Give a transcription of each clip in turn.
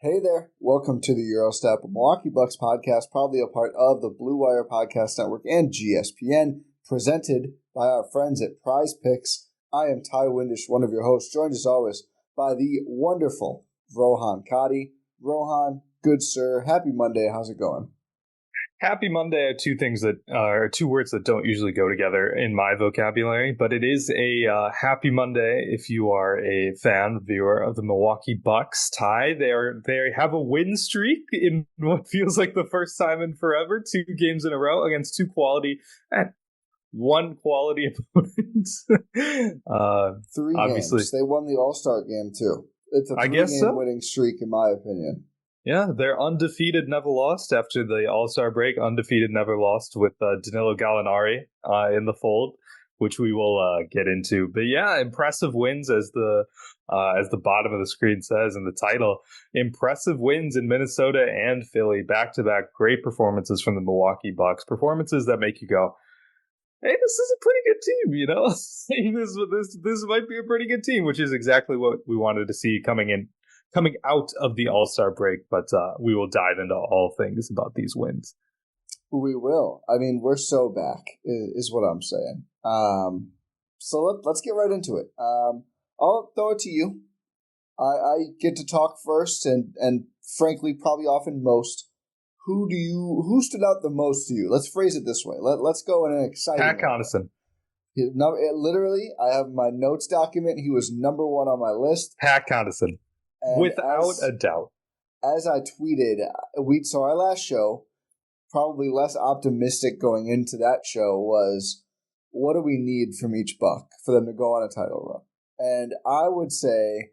Hey there, welcome to the Gyro Step Milwaukee Bucks podcast, probably a part of the Blue Wire Podcast Network and GSPN, presented by our friends at Prize Picks. I am Ty Windisch, one of your hosts, joined as always by the wonderful Rohan Katti. Rohan, good sir, happy Monday, how's it going? Happy Monday are two words that don't usually go together in my vocabulary, but it is a happy Monday if you are a fan viewer of the Milwaukee Bucks. Ty, they have a win streak in what feels like the first time in forever, 2 games in a row against one quality opponent. 3 obviously, games. They won the All-Star game too. It's a 3-game winning streak in my opinion. Yeah, they're undefeated, never lost after the All-Star break. Undefeated, never lost with Danilo Gallinari in the fold, which we will get into. But yeah, impressive wins as the bottom of the screen says in the title. Impressive wins in Minnesota and Philly, back-to-back great performances from the Milwaukee Bucks. Performances that make you go, hey, this is a pretty good team, you know? this might be a pretty good team, which is exactly what we wanted to see coming out of the All-Star break, but we will dive into all things about these wins. We will. I mean, we're so back, is what I'm saying. So let's get right into it. I'll throw it to you. I get to talk first, and frankly, probably often most. Who stood out the most to you? Let's phrase it this way. Let's go in an exciting Pat Connaughton. Literally, I have my notes document. He was number 1 on my list. Pat Connaughton. Without a doubt. As I tweeted, our last show, probably less optimistic going into that show, was what do we need from each Buck for them to go on a title run? And I would say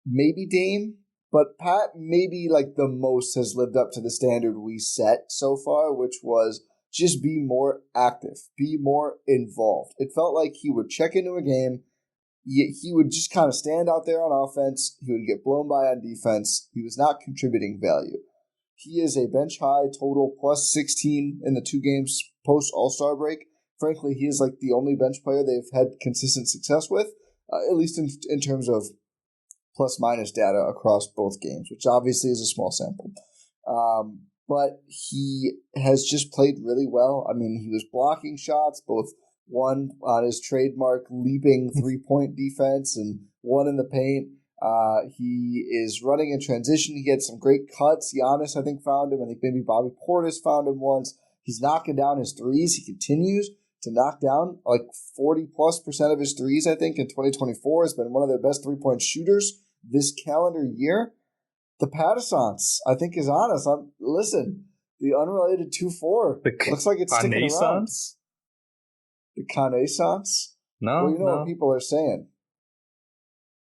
maybe Dame, but Pat maybe like the most has lived up to the standard we set so far, which was just be more active, be more involved. It felt like he would check into a game. He would just kind of stand out there on offense. He would get blown by on defense. He was not contributing value. He is a bench-high total plus 16 in the 2 games post-All-Star break. Frankly, he is like the only bench player they've had consistent success with, at least in terms of plus-minus data across both games, which obviously is a small sample. But he has just played really well. I mean, he was blocking shots, both one on his trademark leaping 3-point defense and one in the paint. He is running in transition. He had some great cuts. Giannis, I think, found him. I think maybe Bobby Portis found him once. He's knocking down his threes. He continues to knock down like 40+% of his threes, I think, in 2024. Has been one of their best 3-point shooters this calendar year. The Patissance, I think, is on us. Listen, the unrelated 2-4 looks like it's sticking around. The Connaissance? No, well, you know what people are saying.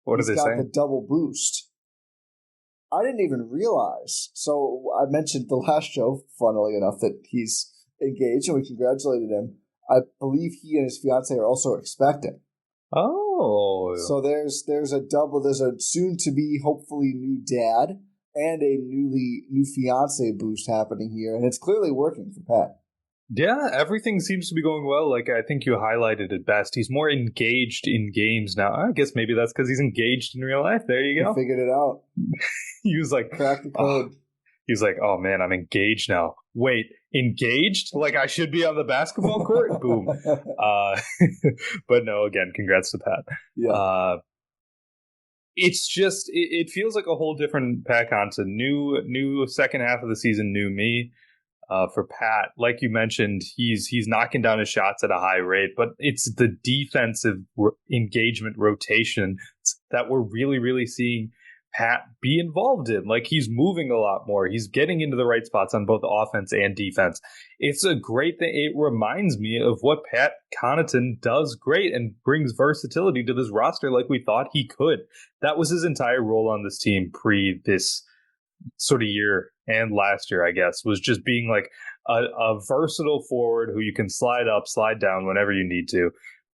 What are they saying? He's got the double boost. I didn't even realize. So I mentioned the last show, funnily enough, that he's engaged, and we congratulated him. I believe he and his fiance are also expecting. Oh. So there's a double. There's a soon-to-be, hopefully, new dad and a new fiance boost happening here, and it's clearly working for Pat. Yeah, everything seems to be going well. Like, I think you highlighted it best. He's more engaged in games now. I guess maybe that's because he's engaged in real life. There you go. He figured it out. He was like, crack the code. He was like, oh man, I'm engaged now. Wait, engaged? Like I should be on the basketball court? Boom. But no, again, congrats to Pat. Yeah. It's just, it feels like a whole different Pat Connaughton. New second half of the season, new me. For Pat, like you mentioned, he's knocking down his shots at a high rate, but it's the defensive engagement rotation that we're really, really seeing Pat be involved in. Like, he's moving a lot more. He's getting into the right spots on both offense and defense. It's a great thing. It reminds me of what Pat Connaughton does great and brings versatility to this roster like we thought he could. That was his entire role on this team pre this sort of year and last year, I guess, was just being like a versatile forward who you can slide up, slide down whenever you need to.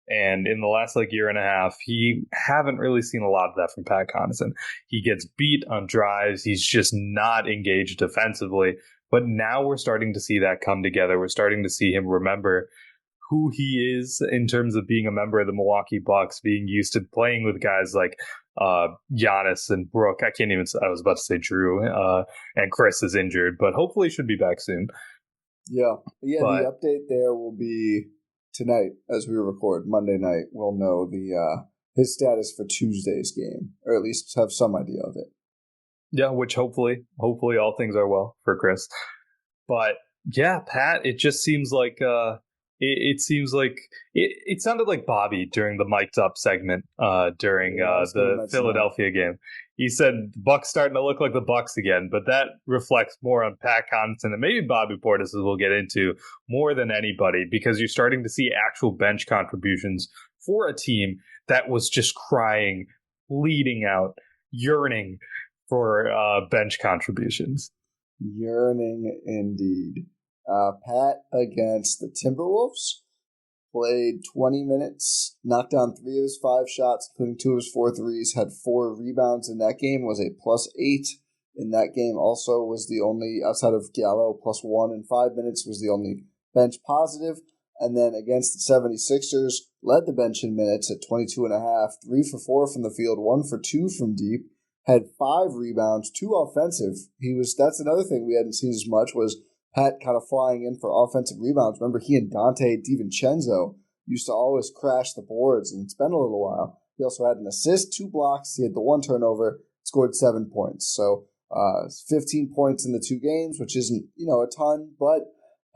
And in the last year and a half, he haven't really seen a lot of that from Pat Connaughton. He gets beat on drives. He's just not engaged defensively. But now we're starting to see that come together. We're starting to see him remember who he is in terms of being a member of the Milwaukee Bucks, being used to playing with guys like Giannis and Brook. I was about to say Drew, and Chris is injured, but hopefully should be back soon. Yeah. The update there will be tonight as we record. Monday night, we'll know his status for Tuesday's game, or at least have some idea of it. Yeah, which hopefully all things are well for Chris. But yeah, Pat, it just seems like it seems like it sounded like Bobby during the mic'd up segment during the Philadelphia game. He said the Bucks starting to look like the Bucks again, but that reflects more on Pat Connaughton and maybe Bobby Portis, as we'll get into, more than anybody, because you're starting to see actual bench contributions for a team that was just crying, bleeding out, yearning for bench contributions. Yearning indeed. Pat against the Timberwolves played 20 minutes, knocked down 3 of his 5 shots, including 2 of his 4 threes, had 4 rebounds in that game, was a +8 in that game. Also was the only, outside of Gallo, +1 in 5 minutes, was the only bench positive. And then against the 76ers, led the bench in minutes at 22.5, 3 for 4 from the field, 1 for 2 from deep, had 5 rebounds, 2 offensive. That's another thing we hadn't seen as much, was Pat kind of flying in for offensive rebounds. Remember, he and Dante DiVincenzo used to always crash the boards, and it's been a little while. He also had an assist, 2 blocks. He had the 1 turnover, scored 7 points. So 15 points in the 2 games, which isn't, a ton, but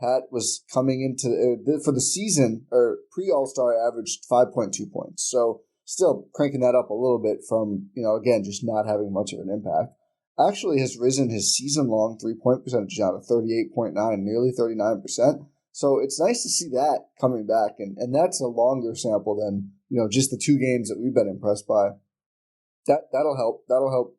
Pat was coming into for the season, or pre-All-Star, averaged 5.2 points. So still cranking that up a little bit from, again, just not having much of an impact. Actually has risen his season-long three-point percentage down to 38.9, nearly 39%. So it's nice to see that coming back, and that's a longer sample than, just the 2 games that we've been impressed by. That'll help. That'll help,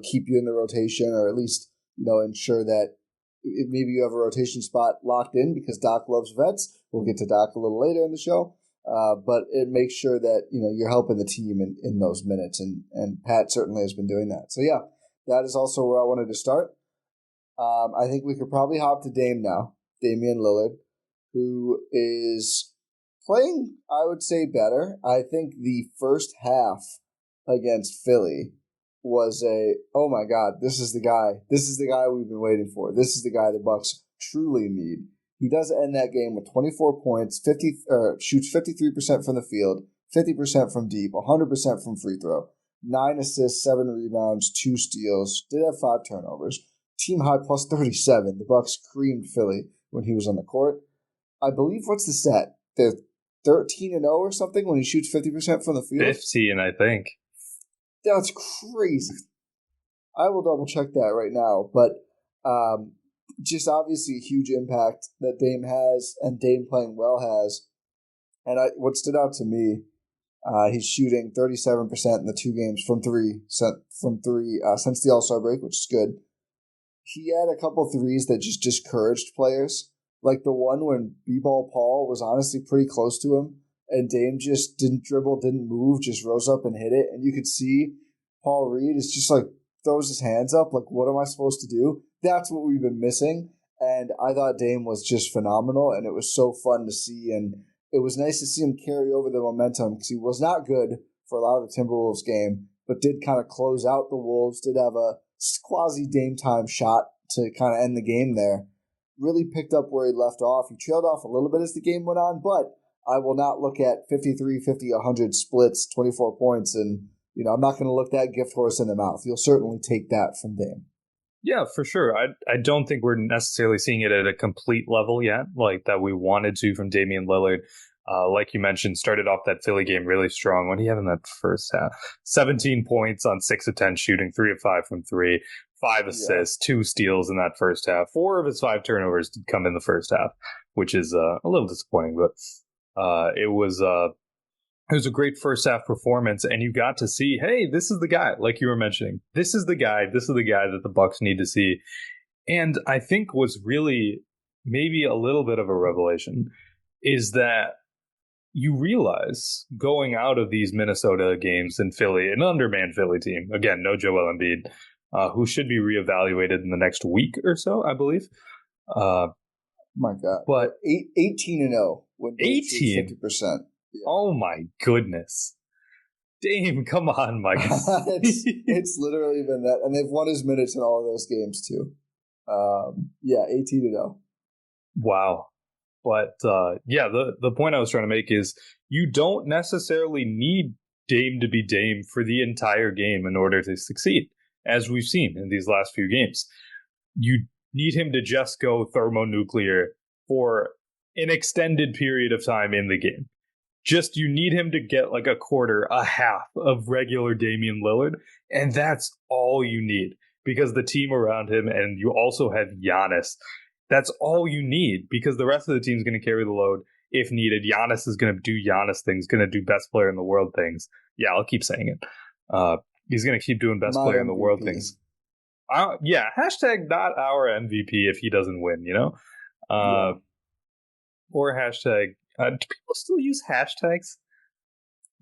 keep you in the rotation, or at least, ensure that maybe you have a rotation spot locked in, because Doc loves vets. We'll get to Doc a little later in the show. But it makes sure that, you're helping the team in those minutes, and Pat certainly has been doing that. So, yeah. That is also where I wanted to start. I think we could probably hop to Dame now, Damian Lillard, who is playing, I would say, better. I think the first half against Philly was oh my God, this is the guy. This is the guy we've been waiting for. This is the guy the Bucks truly need. He does end that game with 24 points, shoots 53% from the field, 50% from deep, 100% from free throw. 9 assists, 7 rebounds, 2 steals, did have 5 turnovers. Team high +37. The Bucks creamed Philly when he was on the court. I believe, what's the stat? They're 13-0 or something when he shoots 50% from the field? 15, I think. That's crazy. I will double check that right now. But just obviously a huge impact that Dame has, and Dame playing well has. And what stood out to me, he's shooting 37% in the 2 games from three since the All-Star break, which is good. He had a couple threes that just discouraged players, like the one when B-Ball Paul was honestly pretty close to him, and Dame just didn't dribble, didn't move, just rose up and hit it. And you could see Paul Reed is just like throws his hands up, like, what am I supposed to do? That's what we've been missing. And I thought Dame was just phenomenal, and it was so fun to see. And it was nice to see him carry over the momentum, because he was not good for a lot of the Timberwolves game, but did kind of close out the Wolves, did have a quasi-Dame time shot to kind of end the game there. Really picked up where he left off. He trailed off a little bit as the game went on, but I will not look at 53, 50, 100 splits, 24 points, and I'm not going to look that gift horse in the mouth. You'll certainly take that from Dame. Yeah, for sure. I don't think we're necessarily seeing it at a complete level yet, like that we wanted to from Damian Lillard. Like you mentioned, started off that Philly game really strong. What do you have in that first half? 17 points on 6 of 10 shooting, 3 of 5 from 3, 5 assists, 2 steals in that first half. 4 of his 5 turnovers did come in the first half, which is a little disappointing, but it was a great first half performance, and you got to see, hey, this is the guy, like you were mentioning. This is the guy that the Bucks need to see. And I think what's really maybe a little bit of a revelation is that you realize going out of these Minnesota games in Philly, an undermanned Philly team, again, no Joel Embiid, who should be reevaluated in the next week or so, I believe. My God. But 18-0 when 18 50%. Yeah. Oh my goodness. Dame, come on, Mike. It's literally been that. And they've won his minutes in all of those games, too. 18-0. Wow. But, the point I was trying to make is you don't necessarily need Dame to be Dame for the entire game in order to succeed, as we've seen in these last few games. You need him to just go thermonuclear for an extended period of time in the game. Just you need him to get like a quarter, a half of regular Damian Lillard, and that's all you need because the team around him, and you also have Giannis. That's all you need because the rest of the team's going to carry the load if needed. Giannis is going to do Giannis things, going to do best player in the world things. Yeah, I'll keep saying it. He's going to keep doing best player in the world things. Hashtag not our MVP if he doesn't win, you know? Or hashtag, do people still use hashtags?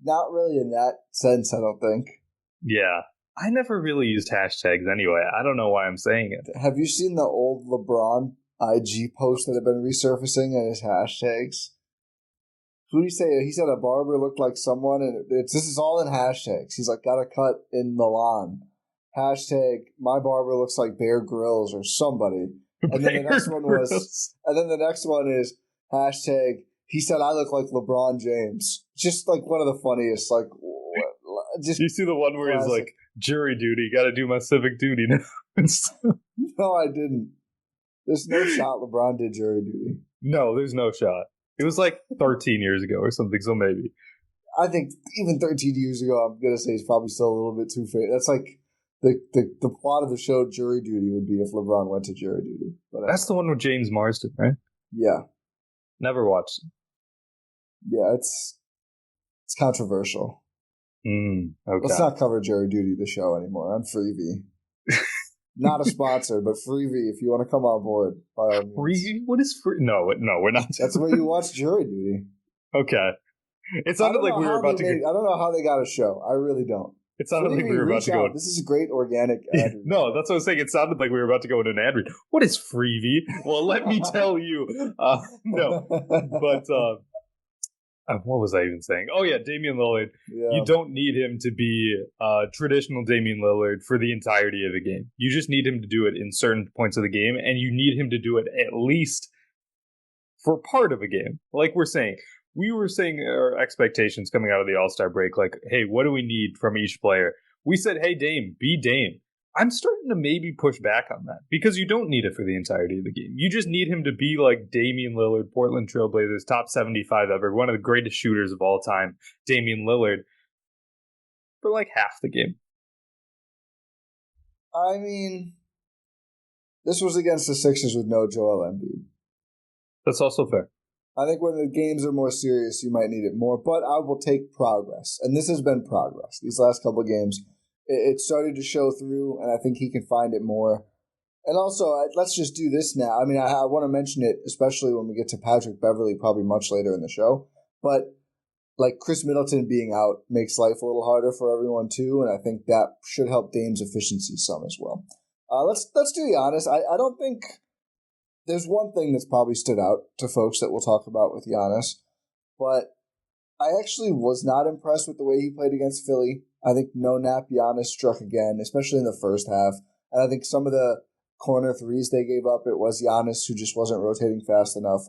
Not really in that sense, I don't think. Yeah. I never really used hashtags anyway. I don't know why I'm saying it. Have you seen the old LeBron IG posts that have been resurfacing and his hashtags? Who did he say? He said a barber looked like someone, and this is all in hashtags. He's like, got a cut in Milan. Hashtag, my barber looks like Bear Grylls or somebody. And then the next one was, and then the next one is hashtag, he said I look like LeBron James. Just like one of the funniest, like, just. You see the one where classic. He's like, jury duty, got to do my civic duty now. No, I didn't. There's no shot LeBron did jury duty. No, there's no shot. It was like 13 years ago or something, so maybe. I think even 13 years ago, I'm going to say it's probably still a little bit too fake. That's like the plot of the show Jury Duty would be if LeBron went to jury duty. But that's the one with James Marsden, right? Yeah. Never watched it. Yeah, it's controversial. Okay. Let's not cover Jury Duty, the show, anymore on Freevee. Not a sponsor, but Freevee, if you want to come on board, by all means. Freevee? What is free? No, we're not. That's where you watch Jury Duty. Okay. It sounded like we were about to go. I don't know how they got a show. I really don't. It sounded like we were about to go. This is a great organic ad read. No, that's what I was saying. It sounded like we were about to go into an ad read. What is Freevee? Well, let me tell you. No. But what was I even saying? Oh, yeah, Damian Lillard. Yeah. You don't need him to be traditional Damian Lillard for the entirety of a game. You just need him to do it in certain points of the game, and you need him to do it at least for part of a game. Like we're saying. We were saying our expectations coming out of the All-Star break, like, hey, what do we need from each player? We said, hey, Dame, be Dame. I'm starting to maybe push back on that because you don't need it for the entirety of the game. You just need him to be like Damian Lillard, Portland Trailblazers, top 75 ever, one of the greatest shooters of all time, Damian Lillard, for like half the game. I mean, this was against the Sixers with no Joel Embiid. That's also fair. I think when the games are more serious, you might need it more, but I will take progress. And this has been progress. These last couple of games, it started to show through, and I think he can find it more. And also, let's just do this now. I mean, I want to mention it, especially when we get to Patrick Beverley, probably much later in the show. But like Chris Middleton being out makes life a little harder for everyone too, and I think that should help Dame's efficiency some as well. Let's do Giannis. I don't think. There's one thing that's probably stood out to folks that we'll talk about with Giannis, but I actually was not impressed with the way he played against Philly. I think no-nap Giannis struck again, especially in the first half, and I think some of the corner threes they gave up, it was Giannis who just wasn't rotating fast enough.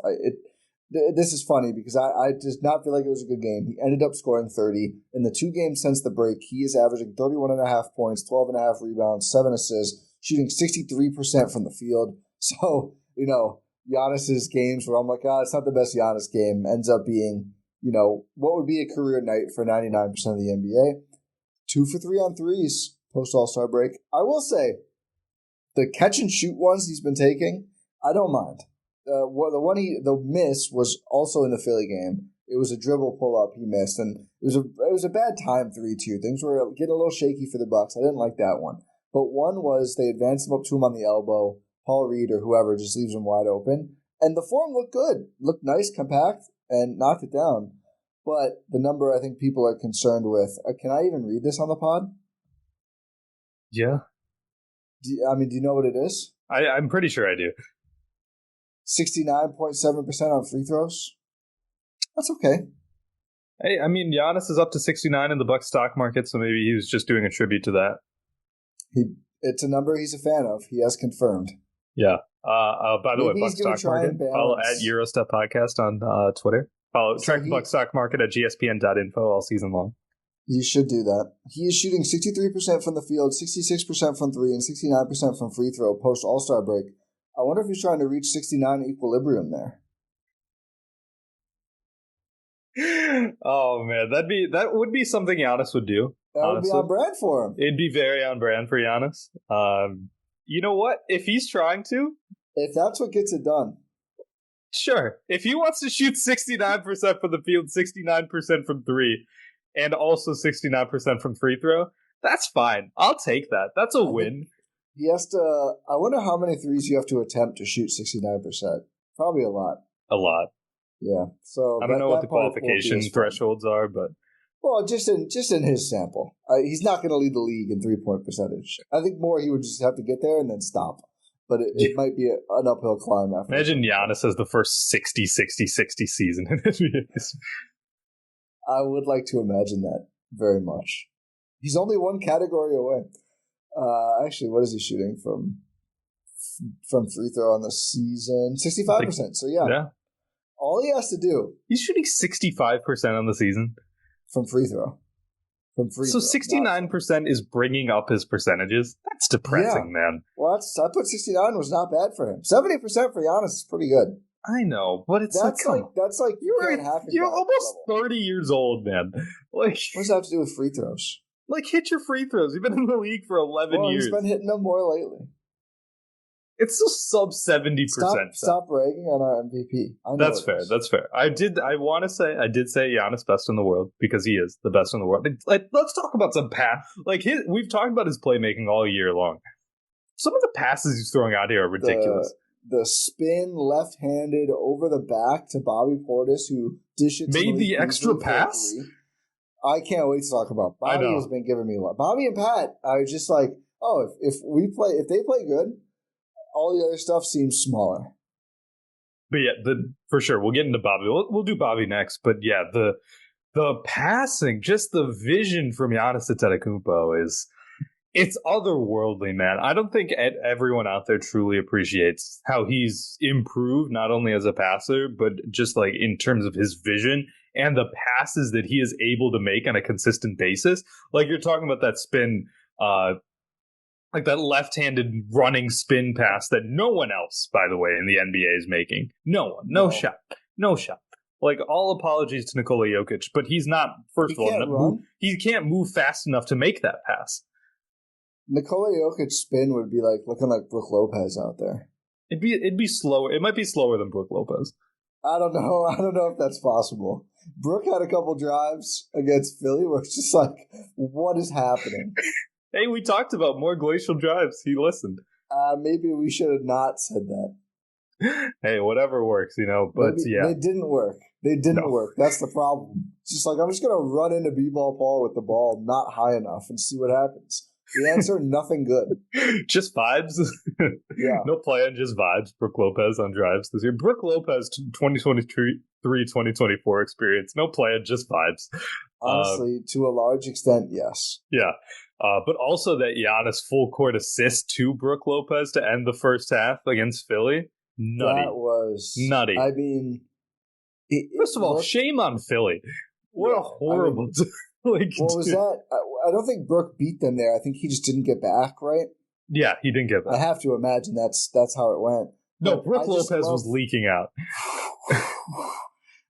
This is funny because I did not feel like it was a good game. He ended up scoring 30. In the 2 games since the break, he is averaging 31.5 points, 12.5 rebounds, 7 assists, shooting 63% from the field. So, you know, Giannis's games where I'm like, it's not the best Giannis game, ends up being, you know, what would be a career night for 99% of the NBA. 2 for 3 on threes post All-Star break. I will say, the catch and shoot ones he's been taking, I don't mind. The miss was also in the Philly game. It was a dribble pull up he missed, and it was a bad time 3-2. Things were getting a little shaky for the Bucks. I didn't like that one. But one was they advanced him up to him on the elbow. Paul Reed or whoever just leaves him wide open. And the form looked good. Looked nice, compact, and knocked it down. But the number I think people are concerned with, can I even read this on the pod? Yeah. Do you know what it is? I'm pretty sure I do. 69.7% on free throws. That's okay. Hey, I mean, Giannis is up to 69 in the Bucks stock market, so maybe he was just doing a tribute to that. It's a number he's a fan of. He has confirmed. Yeah. By the way, Bucks stock market, follow at Gyro Step Podcast on Twitter. Track the Bucks stock market at gspn.info all season long. You should do that. He is shooting 63% from the field, 66% from three, and 69% from free throw post All-Star break. I wonder if he's trying to reach 69 equilibrium there. Oh man, that would be something Giannis would do. That honestly would be on brand for him. It'd be very on brand for Giannis. You know what? If he's trying to, if that's what gets it done, sure. If he wants to shoot 69% from the field, 69% from three, and also 69% from free throw, that's fine. I'll take that. That's a win. He has to. I wonder how many threes you have to attempt to shoot 69%. Probably a lot. A lot. Yeah. So I don't know what the qualification thresholds are, but well, just in his sample, he's not going to lead the league in 3-point percentage. I think more he would just have to get there and then stop. But it might be an uphill climb after. Imagine Giannis as the first 60-60-60 season in NBA. I would like to imagine that very much. He's only one category away. Actually, what is he shooting from free throw on the season? 65%. So yeah. All he has to do. He's shooting 65% on the season from free throw. So 69% is bringing up his percentages. That's depressing, man. Well, I put 69 was not bad for him. 70% for Giannis is pretty good. I know, but it's that's like you're almost 30 years old, man. Like, what does that have to do with free throws? Like, hit your free throws. You've been in the league for 11 years. He's been hitting them more lately. It's still sub 70%. Stop ragging on our MVP. That's fair. That's fair. I did say Giannis best in the world because he is the best in the world. Like, let's talk about some pass. Like, we've talked about his playmaking all year long. Some of the passes he's throwing out here are ridiculous. The spin left-handed over the back to Bobby Portis, who made the extra pass. I can't wait to talk about. Bobby has been giving me a lot. Bobby and Pat, I was just like, oh, if they play good, all the other stuff seems smaller. But yeah, for sure, we'll get into Bobby. We'll do Bobby next. But yeah, the passing, just the vision from Giannis Antetokounmpo it's otherworldly, man. I don't think everyone out there truly appreciates how he's improved, not only as a passer, but just like in terms of his vision and the passes that he is able to make on a consistent basis. Like you're talking about that spin, like that left-handed running spin pass that no one else, by the way, in the NBA is making. No one. No shot. Like, all apologies to Nikola Jokic, but he's not, first of all, he can't move fast enough to make that pass. Nikola Jokic's spin would be like looking like Brook Lopez out there. It'd be slower. It might be slower than Brook Lopez. I don't know. I don't know if that's possible. Brook had a couple drives against Philly where it's just like, what is happening? Hey, we talked about more glacial drives. He listened. Maybe we should have not said that. Hey, whatever works, But maybe, yeah, they didn't work. Work. That's the problem. It's just like I'm just gonna run into B-ball Paul with the ball not high enough and see what happens. The answer, nothing good. Just vibes. Yeah. No plan, just vibes. Brook Lopez on drives this year. Brook Lopez 2023-2024 experience. No plan, just vibes. Honestly, to a large extent, yes. Yeah. But also that Giannis full court assist to Brook Lopez to end the first half against Philly. Nutty. That was nutty. I mean, first of all, shame on Philly. What a horrible. What was that? I don't think Brook beat them there. I think he just didn't get back, right? Yeah, he didn't get back. I have to imagine that's how it went. No, Brook Lopez was leaking out.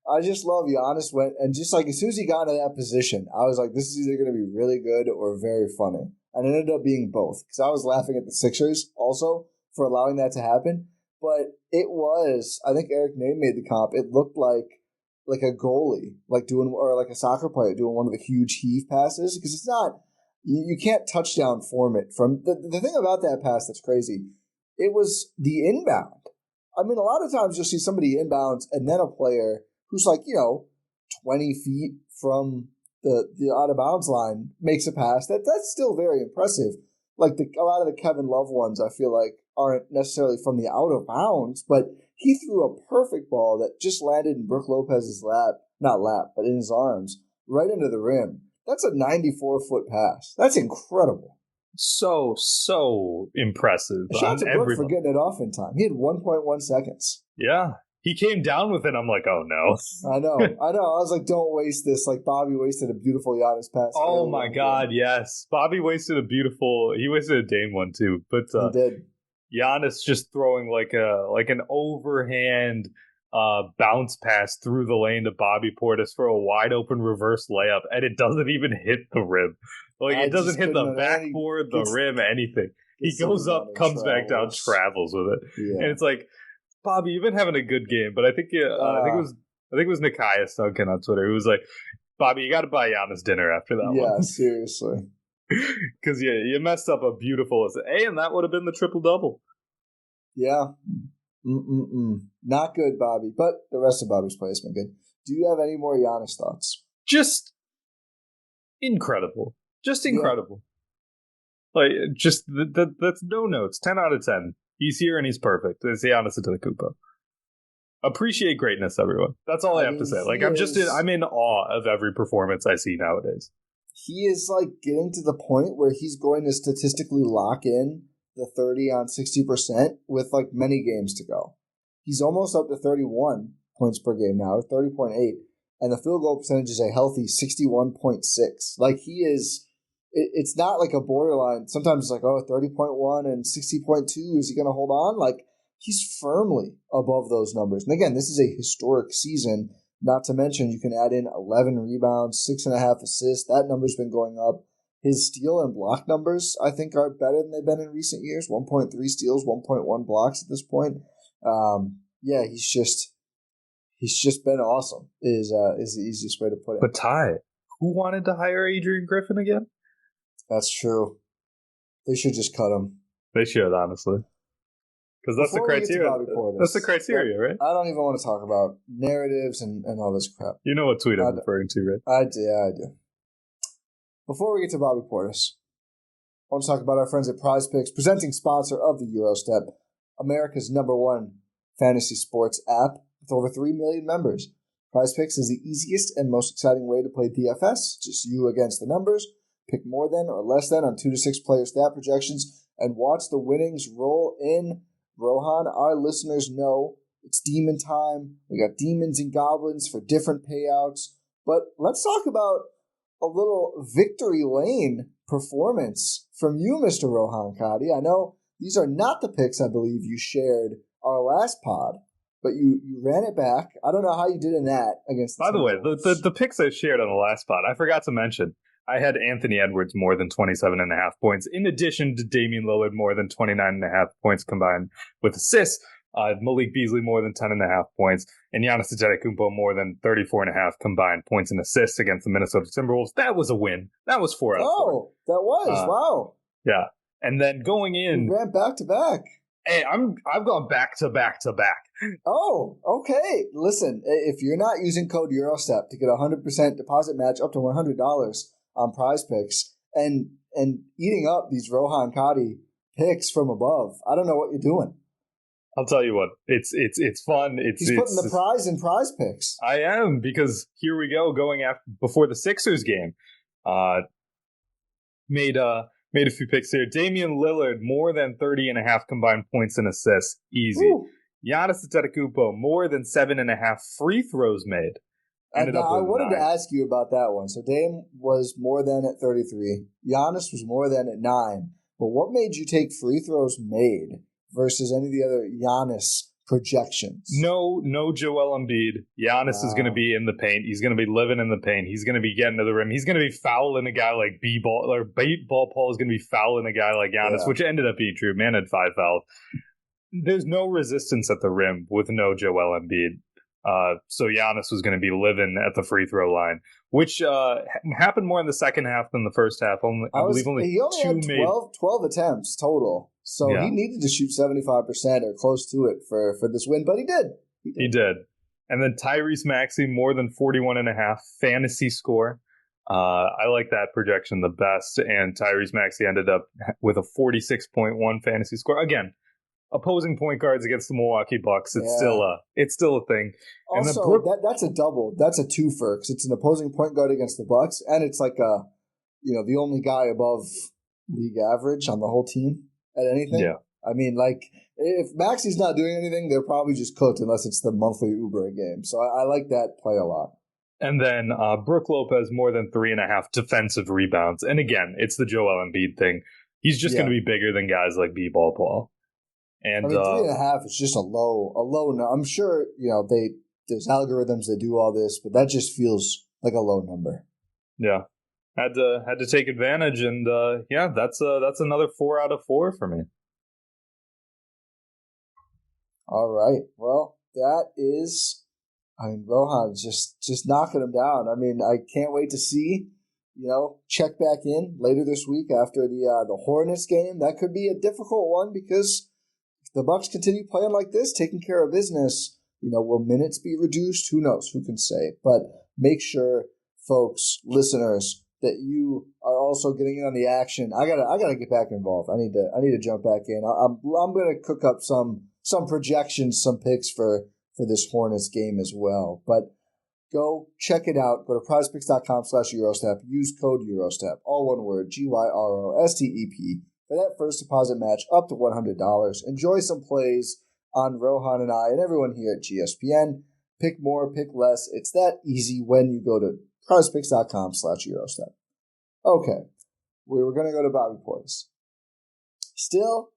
I just love Giannis went, and just like as soon as he got into that position, I was like, this is either going to be really good or very funny. And it ended up being both because I was laughing at the Sixers also for allowing that to happen. But it was, I think Eric Name made the comp. It looked like a goalie, or like a soccer player doing one of the huge heave passes because it's not, you can't touchdown form it from the thing about that pass that's crazy. It was the inbound. I mean, a lot of times you'll see somebody inbounds and then a player who's like, 20 feet from the out of bounds line makes a pass. That's still very impressive. Like a lot of the Kevin Love ones, I feel like aren't necessarily from the out of bounds, but he threw a perfect ball that just landed in Brook Lopez's but in his arms. right into the rim. That's a 94-foot pass. That's incredible. So impressive. Shout out to Brook for getting it off in time. He had 1.1 seconds. Yeah. He came down with it. I'm like, oh, no. I know. I was like, don't waste this. Like, Bobby wasted a beautiful Giannis pass. Oh, my God, yes. Bobby wasted he wasted a Dame one, too. But he did. Giannis just throwing like an overhand bounce pass through the lane to Bobby Portis for a wide open reverse layup, and it doesn't even hit the rim. Like, it doesn't hit the backboard, the rim, anything. He goes up, comes back down, travels with it. Yeah. And it's like, Bobby, you've been having a good game, but I think I think it was Nikias Duncan on Twitter who was like, Bobby, you got to buy Giannis dinner after that one. Yeah, seriously. Because you messed up a beautiful and that would have been the triple-double. Yeah. Not good, Bobby. But the rest of Bobby's play has been good. Do you have any more Giannis thoughts? Just incredible. Just incredible. Yeah. Like, just that's no notes. 10 out of 10. He's here and he's perfect. It's Giannis Antetokounmpo. Appreciate greatness, everyone. That's all I have to say. Like, I'm in awe of every performance I see nowadays. He is like getting to the point where he's going to statistically lock in the 30 on 60% with like many games to go. He's almost up to 31 points per game now, 30.8, and the field goal percentage is a healthy 61.6. Like, he is. It's not like a borderline. Sometimes it's like, 30.1 and 60.2. Is he going to hold on? Like, he's firmly above those numbers. And again, this is a historic season. Not to mention, you can add in 11 rebounds, 6.5 assists. That number's been going up. His steal and block numbers, I think, are better than they've been in recent years. 1.3 steals, 1.1 blocks at this point. Yeah, he's just been awesome. Is the easiest way to put it. But Ty, who wanted to hire Adrian Griffin again? That's true. They should just cut him. They should, honestly. Because that's the criteria. That's the criteria, right? I don't even want to talk about narratives and all this crap. You know what tweet I'm referring to, right? I do. Before we get to Bobby Portis, I want to talk about our friends at Prize Picks, presenting sponsor of the Gyro Step, America's #1 fantasy sports app with over 3 million members. Prize Picks is the easiest and most exciting way to play DFS. Just you against the numbers. Pick more than or less than on 2 to 6 player stat projections and watch the winnings roll in. Rohan, our listeners know it's demon time. We got demons and goblins for different payouts. But let's talk about a little victory lane performance from you, Mr. Rohan Katti. I know these are not the picks I believe you shared our last pod, but you ran it back. I don't know how you did in that against the By the way, the picks I shared on the last pod, I forgot to mention. I had Anthony Edwards more than 27.5 points, in addition to Damian Lillard more than 29.5 points combined with assists, Malik Beasley more than 10.5 points, and Giannis Antetokounmpo more than 34.5 combined points and assists against the Minnesota Timberwolves. That was a win. That was 4 out of 4. Oh, that was. Wow. Yeah. And then going in... You ran back to back. Hey, I've gone back to back to back. Oh, okay. Listen, if you're not using code Eurostep to get a 100% deposit match up to $100 on Prize Picks and eating up these Rohan Katti picks from above, I don't know what you're doing. I'll tell you what, it's fun. He's putting the prize in Prize Picks. I am, because here we go, going before the Sixers game. Made a few picks here. Damian Lillard more than 30.5 combined points and assists, easy. Ooh. Giannis Antetokounmpo more than 7.5 free throws made. I wanted to ask you about that one. So Dame was more than at 33. Giannis was more than at 9. But what made you take free throws made versus any of the other Giannis projections? No Joel Embiid. Giannis is going to be in the paint. He's going to be living in the paint. He's going to be getting to the rim. He's going to be fouling a guy like B-Ball Paul is going to be fouling a guy like Giannis, which ended up being true. Man had 5 fouls. There's no resistance at the rim with no Joel Embiid. So Giannis was going to be living at the free throw line, which happened more in the second half than the first half. He only had 12 attempts total. So he needed to shoot 75% or close to it for this win, but he did. He did. And then Tyrese Maxey, more than 41.5 fantasy score. I like that projection the best. And Tyrese Maxey ended up with a 46.1 fantasy score. Again, opposing point guards against the Milwaukee Bucks. It's still a thing. And also, that's a double. That's a twofer because it's an opposing point guard against the Bucks, and it's like the only guy above league average on the whole team at anything. Yeah. I mean, like, if Maxi's not doing anything, they're probably just cooked unless it's the monthly Uber game. So I like that play a lot. And then Brook Lopez, more than 3.5 defensive rebounds. And again, it's the Joel Embiid thing. He's just going to be bigger than guys like B-Ball Paul. And 3.5 is just a low. I'm sure there's algorithms that do all this, but that just feels like a low number. Yeah, had to take advantage, and that's another 4 out of 4 for me. All right, well, that is. I mean, Rohan's just knocking him down. I mean, I can't wait to see. Check back in later this week after the Hornets game. That could be a difficult one because if the Bucks continue playing like this, taking care of business, will minutes be reduced? Who knows? Who can say? But make sure, folks, listeners, that you are also getting in on the action. I gotta get back involved. I need to jump back in. I'm gonna cook up some projections, some picks for this Hornets game as well. But go check it out. Go to prizepicks.com/Eurostep. Use code Eurostep, all one word, GYROSTEP, for that first deposit match up to $100. Enjoy some plays on Rohan and I and everyone here at GSPN. Pick more, pick less. It's that easy when you go to prizepicks.com/Eurostep. Okay, we were going to go to Bobby Portis. Still,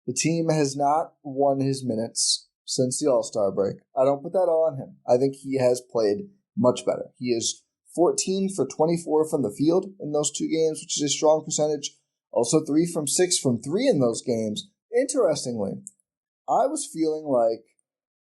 the team has not won his minutes since the All-Star break. I don't put that all on him. I think he has played much better. He is 14 for 24 from the field in those 2 games, which is a strong percentage. Also 3 from 6 from 3 in those games. Interestingly, I was feeling like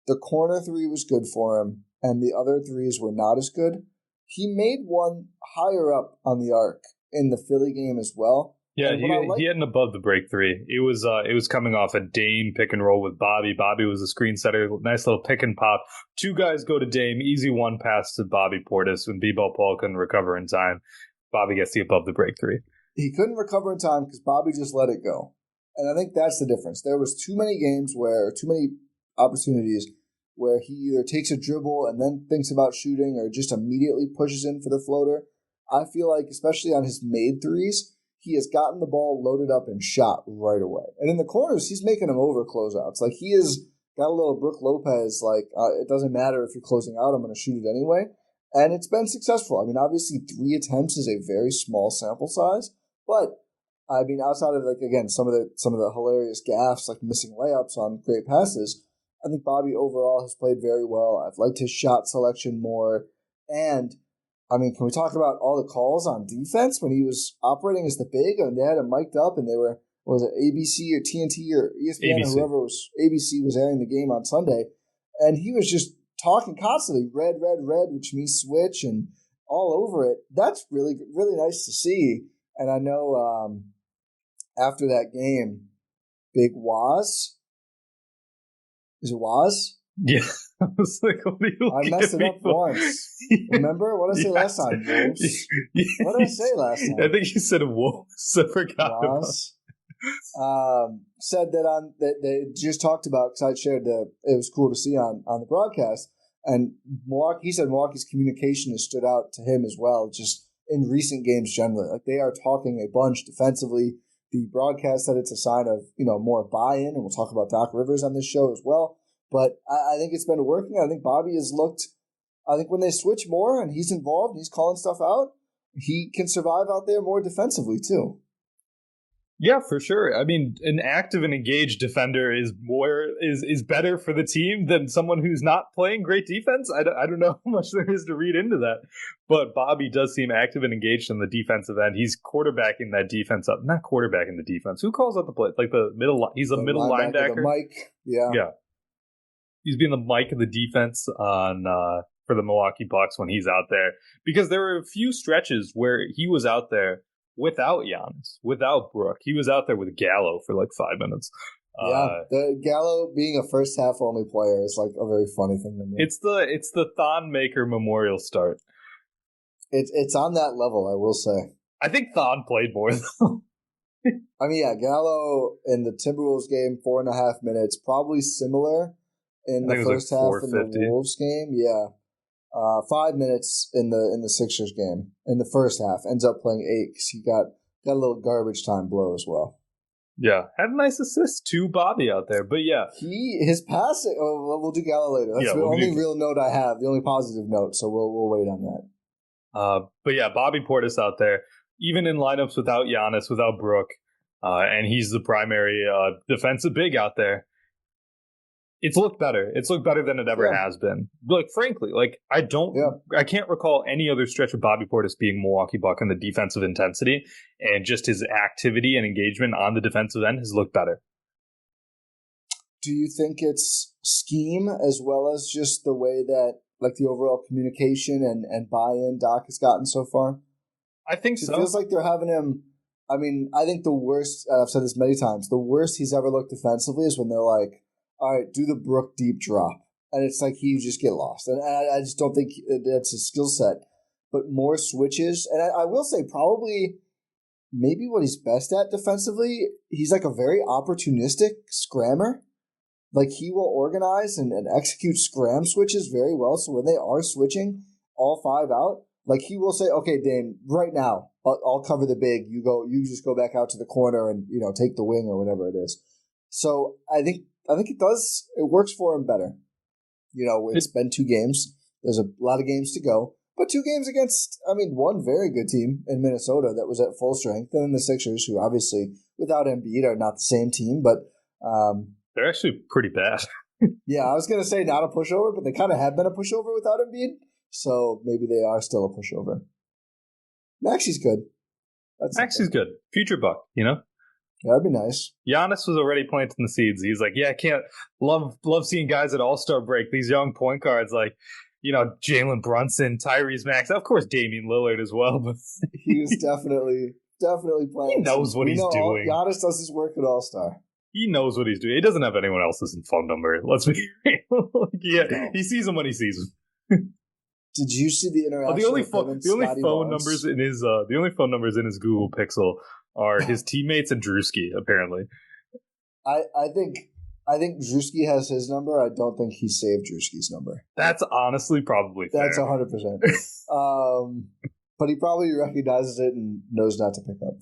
the corner 3 was good for him and the other 3s were not as good. He made one higher up on the arc in the Philly game as well. Yeah, he had an above the break 3. It was coming off a Dame pick and roll with Bobby. Bobby was a screen setter, nice little pick and pop. 2 guys go to Dame, easy 1 pass to Bobby Portis when B-Ball Paul couldn't recover in time. Bobby gets the above the break 3. He couldn't recover in time because Bobby just let it go. And I think that's the difference. There was too many opportunities where he either takes a dribble and then thinks about shooting or just immediately pushes in for the floater. I feel like, especially on his made 3s, he has gotten the ball loaded up and shot right away. And in the corners, he's making them over closeouts. Like, he has got a little Brook Lopez, it doesn't matter if you're closing out, I'm going to shoot it anyway. And it's been successful. I mean, obviously, 3 attempts is a very small sample size. But, I mean, outside of, some of the hilarious gaffes, like missing layups on great passes, I think Bobby overall has played very well. I've liked his shot selection more. And I mean, can we talk about all the calls on defense when he was operating as the big and they had him mic'd up and they were, was it ABC or TNT or ESPN or whoever was, ABC was airing the game on Sunday. And he was just talking constantly, red, which means switch and all over it. That's really, really nice to see. And I know after that game, Big Waz, is it Waz? Yeah. I was like, I messed it up once. Remember? What did I say last time? Wolves? What did I say last time? I think you said Wolves. I forgot said that they just talked about, because I shared it was cool to see on the broadcast, and he said Milwaukee's communication has stood out to him as well, just in recent games generally. Like, they are talking a bunch defensively. The broadcast said it's a sign of, more buy-in, and we'll talk about Doc Rivers on this show as well. But I think it's been working. I think Bobby has looked – I think when they switch more and he's involved and he's calling stuff out, he can survive out there more defensively too. Yeah, for sure. I mean, an active and engaged defender is better for the team than someone who's not playing great defense. I don't know how much there is to read into that. But Bobby does seem active and engaged on the defensive end. He's quarterbacking that defense up. Not quarterbacking the defense. Who calls out the play? Like the middle – he's a middle linebacker. The Mike, yeah. Yeah. He's being the Mike of the defense for the Milwaukee Bucks when he's out there. Because there were a few stretches where he was out there without Giannis, without Brook. He was out there with Gallo for like 5 minutes. The Gallo being a first half only player is like a very funny thing to me. It's the Thon Maker Memorial start. It's on that level, I will say. I think Thon played more though. I mean, yeah, Gallo in the Timberwolves game, 4.5 minutes, probably similar in the first half in the Wolves game. Yeah. 5 minutes in the Sixers game in the first half. Ends up playing 8 because he got a little garbage time blow as well. Yeah, had a nice assist to Bobby out there, but yeah, his passing. Oh, we'll do Gallo later. That's the only real note I have, the only positive note. So we'll wait on that. But yeah, Bobby Portis out there, even in lineups without Giannis, without Brook, and he's the primary defensive big out there. It's looked better. It's looked better than it ever has been. Like, frankly, I can't recall any other stretch of Bobby Portis being Milwaukee Buck in the defensive intensity, and just his activity and engagement on the defensive end has looked better. Do you think it's scheme as well as just the way that, like, the overall communication and buy-in Doc has gotten so far? I think so. It feels like they're having him. I mean, I think the worst, I've said this many times, the worst he's ever looked defensively is when they're like, all right, do the Brook deep drop. And it's like you just get lost. And I just don't think that's his skill set. But more switches. And I will say probably maybe what he's best at defensively, he's like a very opportunistic scrammer. Like he will organize and execute scram switches very well. So when they are switching all 5 out, like he will say, okay, Dame, right now, I'll cover the big. You just go back out to the corner and, take the wing or whatever it is. So I think it works for him better. It's been 2 games. There's a lot of games to go. But 2 games against, one very good team in Minnesota that was at full strength. And then the Sixers, who obviously, without Embiid, are not the same team. But they're actually pretty bad. Yeah, I was going to say not a pushover, but they kind of have been a pushover without Embiid. So maybe they are still a pushover. Maxi's good. Maxi's good. Future Buck, That'd be nice. Giannis was already planting the seeds. He's like, yeah, I can't love seeing guys at All-Star break. These young point guards like, Jalen Brunson, Tyrese Maxey, of course Damian Lillard as well. But he was definitely playing. He knows what he's doing. Giannis does his work at All-Star. He knows what he's doing. He doesn't have anyone else's phone number. Let's be real. Yeah, he sees him when he sees him. Did you see the interaction? The only phone numbers in his Google Pixel are his teammates and Drewski, apparently. I think Drewski has his number. I don't think he saved Drewski's number. That's honestly probably fair. That's 100%. But he probably recognizes it and knows not to pick up.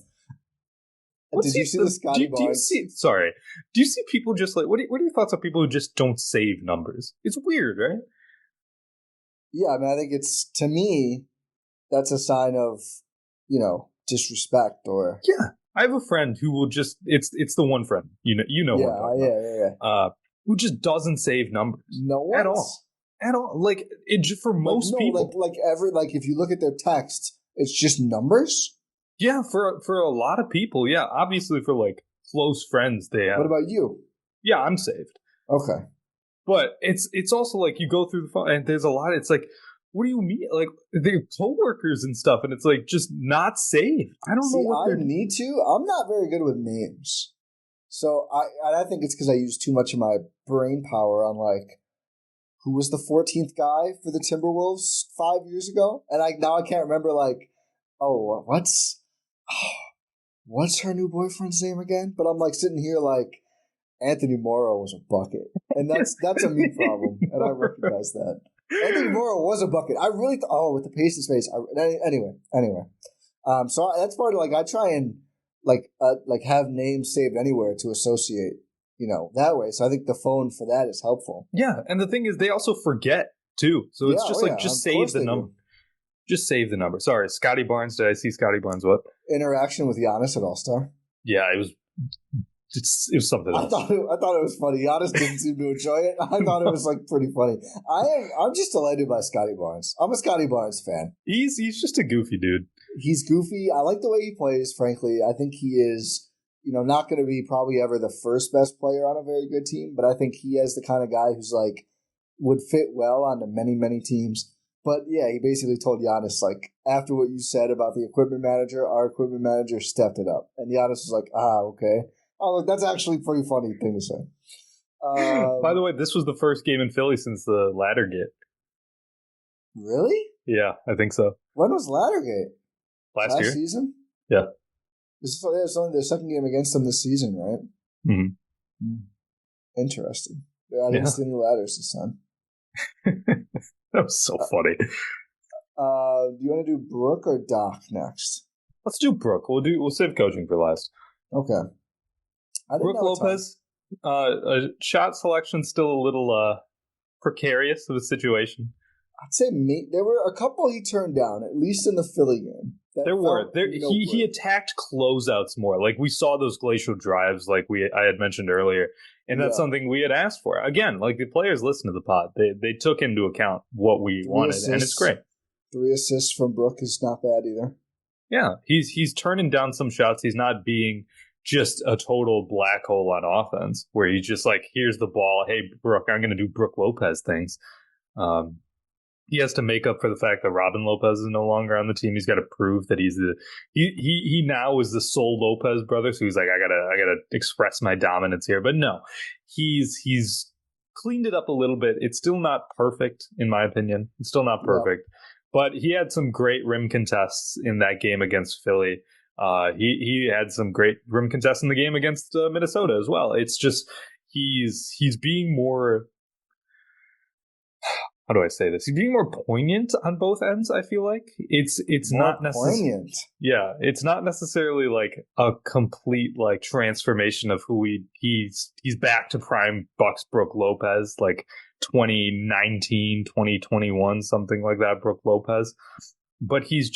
Did you see the Scotty Barnes? Do you see people just like, what are your thoughts on people who just don't save numbers? It's weird, right? Yeah, I think it's, to me, that's a sign of, disrespect or... Yeah. I have a friend who will just, it's the one friend, Yeah. Who just doesn't save numbers. No. At all. Like, for most people. If you look at their text, it's just numbers? Yeah, for a lot of people, yeah. Obviously for, close friends, they have. What about you? Yeah, I'm saved. Okay. But it's also like you go through the phone and there's a lot. It's like, what do you mean? Like they're coworkers and stuff, and it's like just not saved. I don't know what I need to. I'm not very good with names, so I think it's because I use too much of my brain power on who was the 14th guy for the Timberwolves 5 years ago, and I can't remember what's her new boyfriend's name again? But I'm sitting here Anthony Morrow was a bucket, and that's a me problem, and I recognize that. Anthony Morrow was a bucket. I really with the pace and space. Anyway. So that's part of I try and have names saved anywhere to associate, that way. So I think the phone for that is helpful. Yeah, and the thing is, they also forget too. So it's just save the number. Just save the number. Sorry, Scotty Barnes. Did I see Scotty Barnes? What interaction with Giannis at All-Star? Yeah, it was. It was something else. I thought it was funny. Giannis didn't seem to enjoy it. I thought it was pretty funny. I'm just delighted by Scotty Barnes. I'm a Scotty Barnes fan. He's just a goofy dude. He's goofy. I like the way he plays, frankly. I think he is, not going to be probably ever the first best player on a very good team, but I think he is the kind of guy who's would fit well onto many, many teams. But yeah, he basically told Giannis, after what you said about the equipment manager, our equipment manager stepped it up. And Giannis was like, okay. Oh, look, that's actually a pretty funny thing to say. By the way, this was the first game in Philly since the Laddergate. Really? Yeah, I think so. When was Laddergate? Last year? Season? Yeah. This is only their second game against them this season, right? Mm-hmm. Interesting. I didn't see any ladders this time. That was so funny. Do you want to do Brook or Doc next? Let's do Brook. We'll save coaching for last. Okay. Brook Lopez, shot selection still a little precarious of a situation. I'd say there were a couple he turned down, at least in the Philly game. He attacked closeouts more. Like we saw those glacial drives, like I had mentioned earlier, and that's something we had asked for. Again, like the players listen to the pod, they took into account what we wanted, and it's great. 3 assists from Brook is not bad either. Yeah, he's turning down some shots. He's not being just a total black hole on offense, where he's just like, here's the ball. Hey, Brook, I'm going to do Brook Lopez things. He has to make up for the fact that Robin Lopez is no longer on the team. He's got to prove that he now is the sole Lopez brother. So he's like, I gotta express my dominance here. But no, he's cleaned it up a little bit. It's still not perfect, in my opinion. It's still not perfect. Yeah. But he had some great rim contests in that game against Philly. He had some great rim contests in the game against Minnesota as well. It's just he's being more. How do I say this? He's being more poignant on both ends. I feel like it's not necessarily poignant. Yeah, it's not necessarily like a complete like transformation of who he's back to prime Bucks Brook Lopez, like 2019, 2021, something like that. Brook Lopez, but he's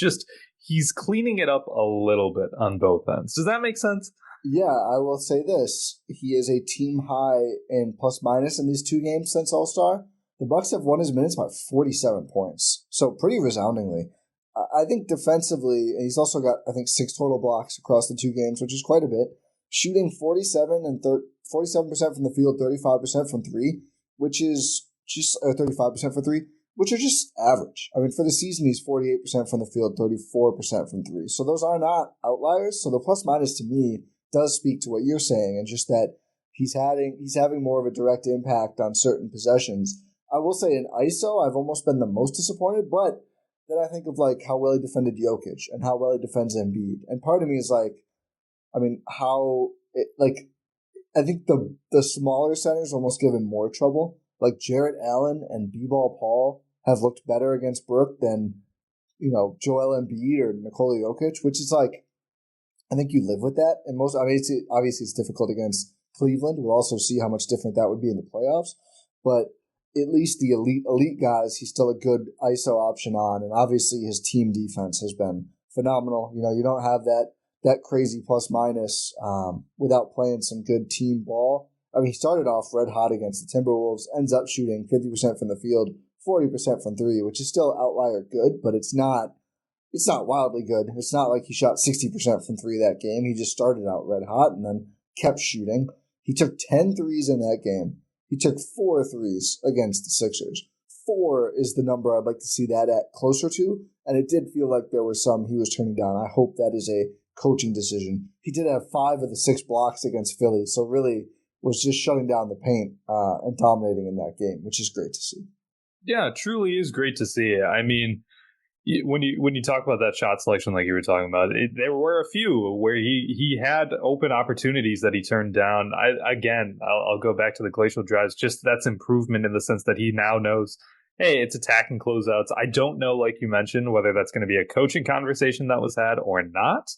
cleaning it up a little bit on both ends. Does that make sense? Yeah, I will say this: he is a team high in plus minus in these 2 games since All-Star. The Bucks have won his minutes by 47 points, so pretty resoundingly. I think defensively, he's also got, I think, 6 total blocks across the 2 games, which is quite a bit. Shooting 47% from the field, 35% from 3, which is just 35% for 3, which are just average. I mean, for the season, he's 48% from the field, 34% from 3. So those are not outliers. So the plus minus to me does speak to what you're saying, and just that he's having more of a direct impact on certain possessions. I will say in ISO, I've almost been the most disappointed, but then I think of like how well he defended Jokic and how well he defends Embiid. And part of me is like, I mean, I think the smaller centers almost give him more trouble. Like Jarrett Allen and B-Ball Paul have looked better against Brook than, Joel Embiid or Nikola Jokic, which is like, I think you live with that. And obviously it's difficult against Cleveland. We'll also see how much different that would be in the playoffs. But at least the elite guys, he's still a good ISO option on, and obviously his team defense has been phenomenal. You don't have that crazy plus minus without playing some good team ball. I mean, he started off red hot against the Timberwolves, ends up shooting 50% from the field, 40% from 3, which is still outlier good, but it's not wildly good. It's not like he shot 60% from 3 that game. He just started out red hot and then kept shooting. He took 10 threes in that game. He took 4 threes against the Sixers. 4 is the number I'd like to see that at closer to, and it did feel like there were some he was turning down. I hope that is a coaching decision. He did have 5 of the 6 blocks against Philly, so really was just shutting down the paint and dominating in that game, which is great to see. Yeah, it truly is great to see. I mean, when you talk about that shot selection like you were talking about, there were a few where he had open opportunities that he turned down. I'll go back to the glacial drives. Just that's improvement in the sense that he now knows, hey, it's attacking closeouts. I don't know, like you mentioned, whether that's going to be a coaching conversation that was had or not,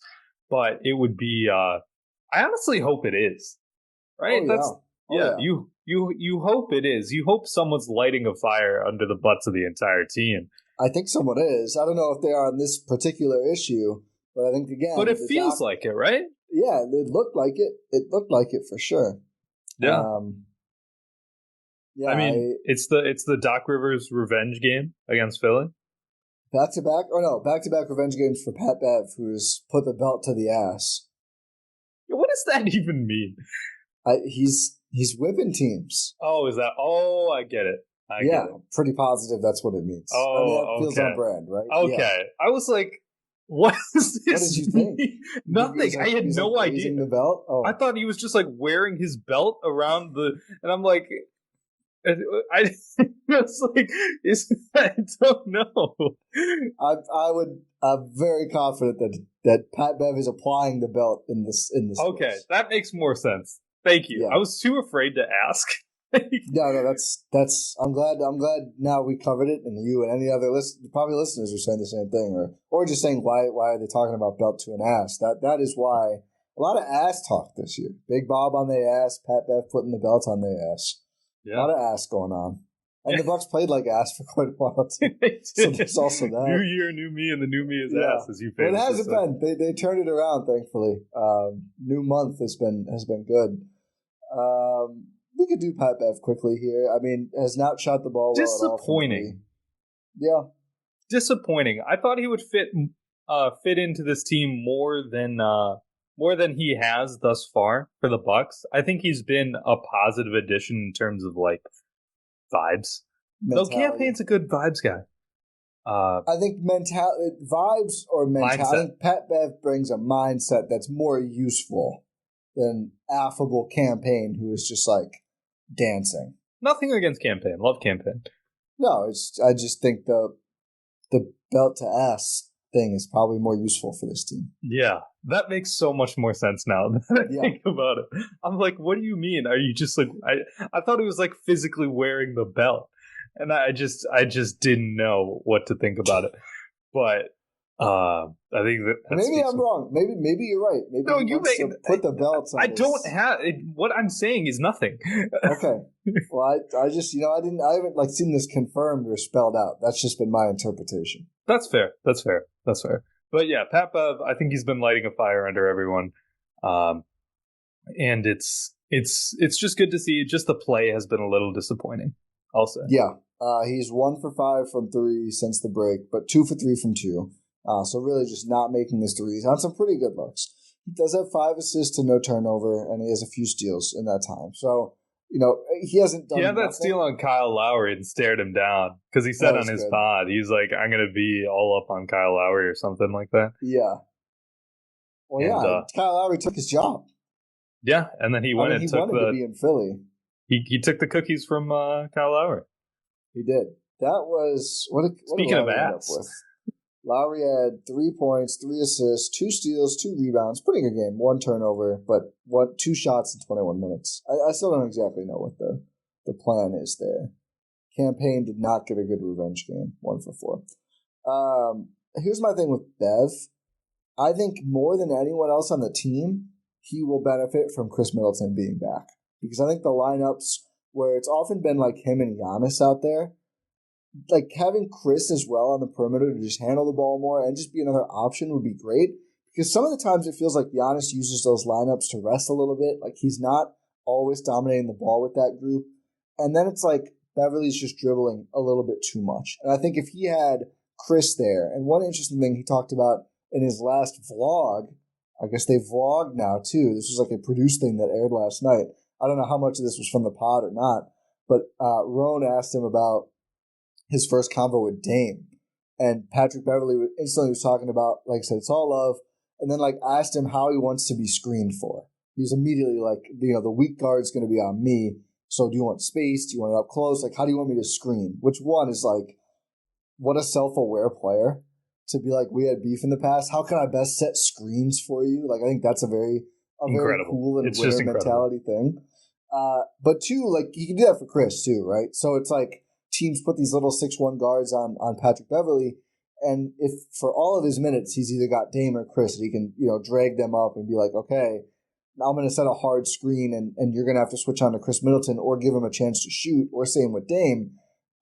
but it would be. I honestly hope it is. Right? You hope it is. You hope someone's lighting a fire under the butts of the entire team. I think someone is. I don't know if they are on this particular issue, but I think, again... But it feels like it, right? Yeah, it looked like it. It looked like it for sure. Yeah. I mean, it's the Doc Rivers revenge game against Philly. Back-to-back revenge games for Pat Bev, who's put the belt to the ass. What does that even mean? He's whipping teams. Oh, is that... Oh, I get it. Pretty positive that's what it means. Oh, that feels on brand, right? Okay. Yeah. I was like, what is this? What did you think? Nothing. I had no idea. The belt? Oh. I thought he was just like wearing his belt around and I'm like, I was like, I don't know. I'm very confident that Pat Bev is applying the belt in this. Okay, race. that makes more sense. Thank you. Yeah. I was too afraid to ask. No, that's. I'm glad now we covered it, and you and any other probably listeners are saying the same thing, or just saying why are they talking about belt to an ass? That is why a lot of ass talk this year. Big Bob on the ass, Pat Bev putting the belt on the ass. Yeah. A lot of ass going on. And the Bucks played like ass for quite a while too. So there's also that. New year, new me, and the new me is ass, as you famously It hasn't been. They turned it around, thankfully. New month has been good. We could do Pat Bev quickly here. I mean, has not shot the ball well at all. Disappointing. Yeah. Disappointing. I thought he would fit into this team more than he has thus far for the Bucks. I think he's been a positive addition in terms of like vibes. Though Campaign's a good vibes guy. I think vibes or mentality. I think Pat Bev brings a mindset that's more useful than affable Campaign, who is just like dancing. Nothing against Campaign. Love Campaign. No, I just think the belt to ass thing is probably more useful for this team. Yeah, that makes so much more sense now that I think about it. I'm like, what do you mean? Are you just like I thought it was like physically wearing the belt, and I just didn't know what to think about it. But I think that maybe I'm wrong. Maybe you're right. Maybe no, you put the belts on. I don't have it. What I'm saying is nothing. Okay. Well, I just I haven't like seen this confirmed or spelled out. That's just been my interpretation. That's fair. But yeah, Pat Bev, I think he's been lighting a fire under everyone, and it's just good to see. Just the play has been a little disappointing. Also, yeah, he's 1 for 5 from 3 since the break, but 2 for 3 from 2. So really just not making his threes on some pretty good looks. He does have 5 assists to no turnover, and he has a few steals in that time. So, he hasn't done that nothing. steal on Kyle Lowry and stared him down because he said on his pod, he's like, I'm going to be all up on Kyle Lowry or something like that. Yeah. Well, Kyle Lowry took his job. Yeah, and then he went and took to be in Philly. He took the cookies from Kyle Lowry. He did. That was Speaking of ass. Lowry had 3 points, 3 assists, 2 steals, 2 rebounds. Pretty good game. 1 turnover, but 2 shots in 21 minutes. I still don't exactly know what the plan is there. Campaign did not get a good revenge game. 1 for 4. Here's my thing with Bev. I think more than anyone else on the team, he will benefit from Chris Middleton being back. Because I think the lineups where it's often been like him and Giannis out there, like having Chris as well on the perimeter to just handle the ball more and just be another option would be great. Because some of the times it feels like Giannis uses those lineups to rest a little bit. Like he's not always dominating the ball with that group. And then it's like Beverley's just dribbling a little bit too much. And I think if he had Chris there, and one interesting thing he talked about in his last vlog, I guess they vlogged now too. This was like a produced thing that aired last night. I don't know how much of this was from the pod or not, but Rohan asked him about his first convo with Dame. And Patrick Beverley instantly was talking about, like I said, it's all love. And then like asked him how he wants to be screened for. He was immediately like, the weak guard's going to be on me. So do you want space? Do you want it up close? Like, how do you want me to screen? Which one is like, what a self-aware player to be like, we had beef in the past. How can I best set screens for you? Like, I think that's a very cool and winner mentality thing. But two, like, you can do that for Chris too, right? So it's like teams put these little 6'1" guards on Patrick Beverley, and if for all of his minutes he's either got Dame or Chris, and he can drag them up and be like, okay, now I'm going to set a hard screen, and you're going to have to switch on to Chris Middleton or give him a chance to shoot, or same with Dame.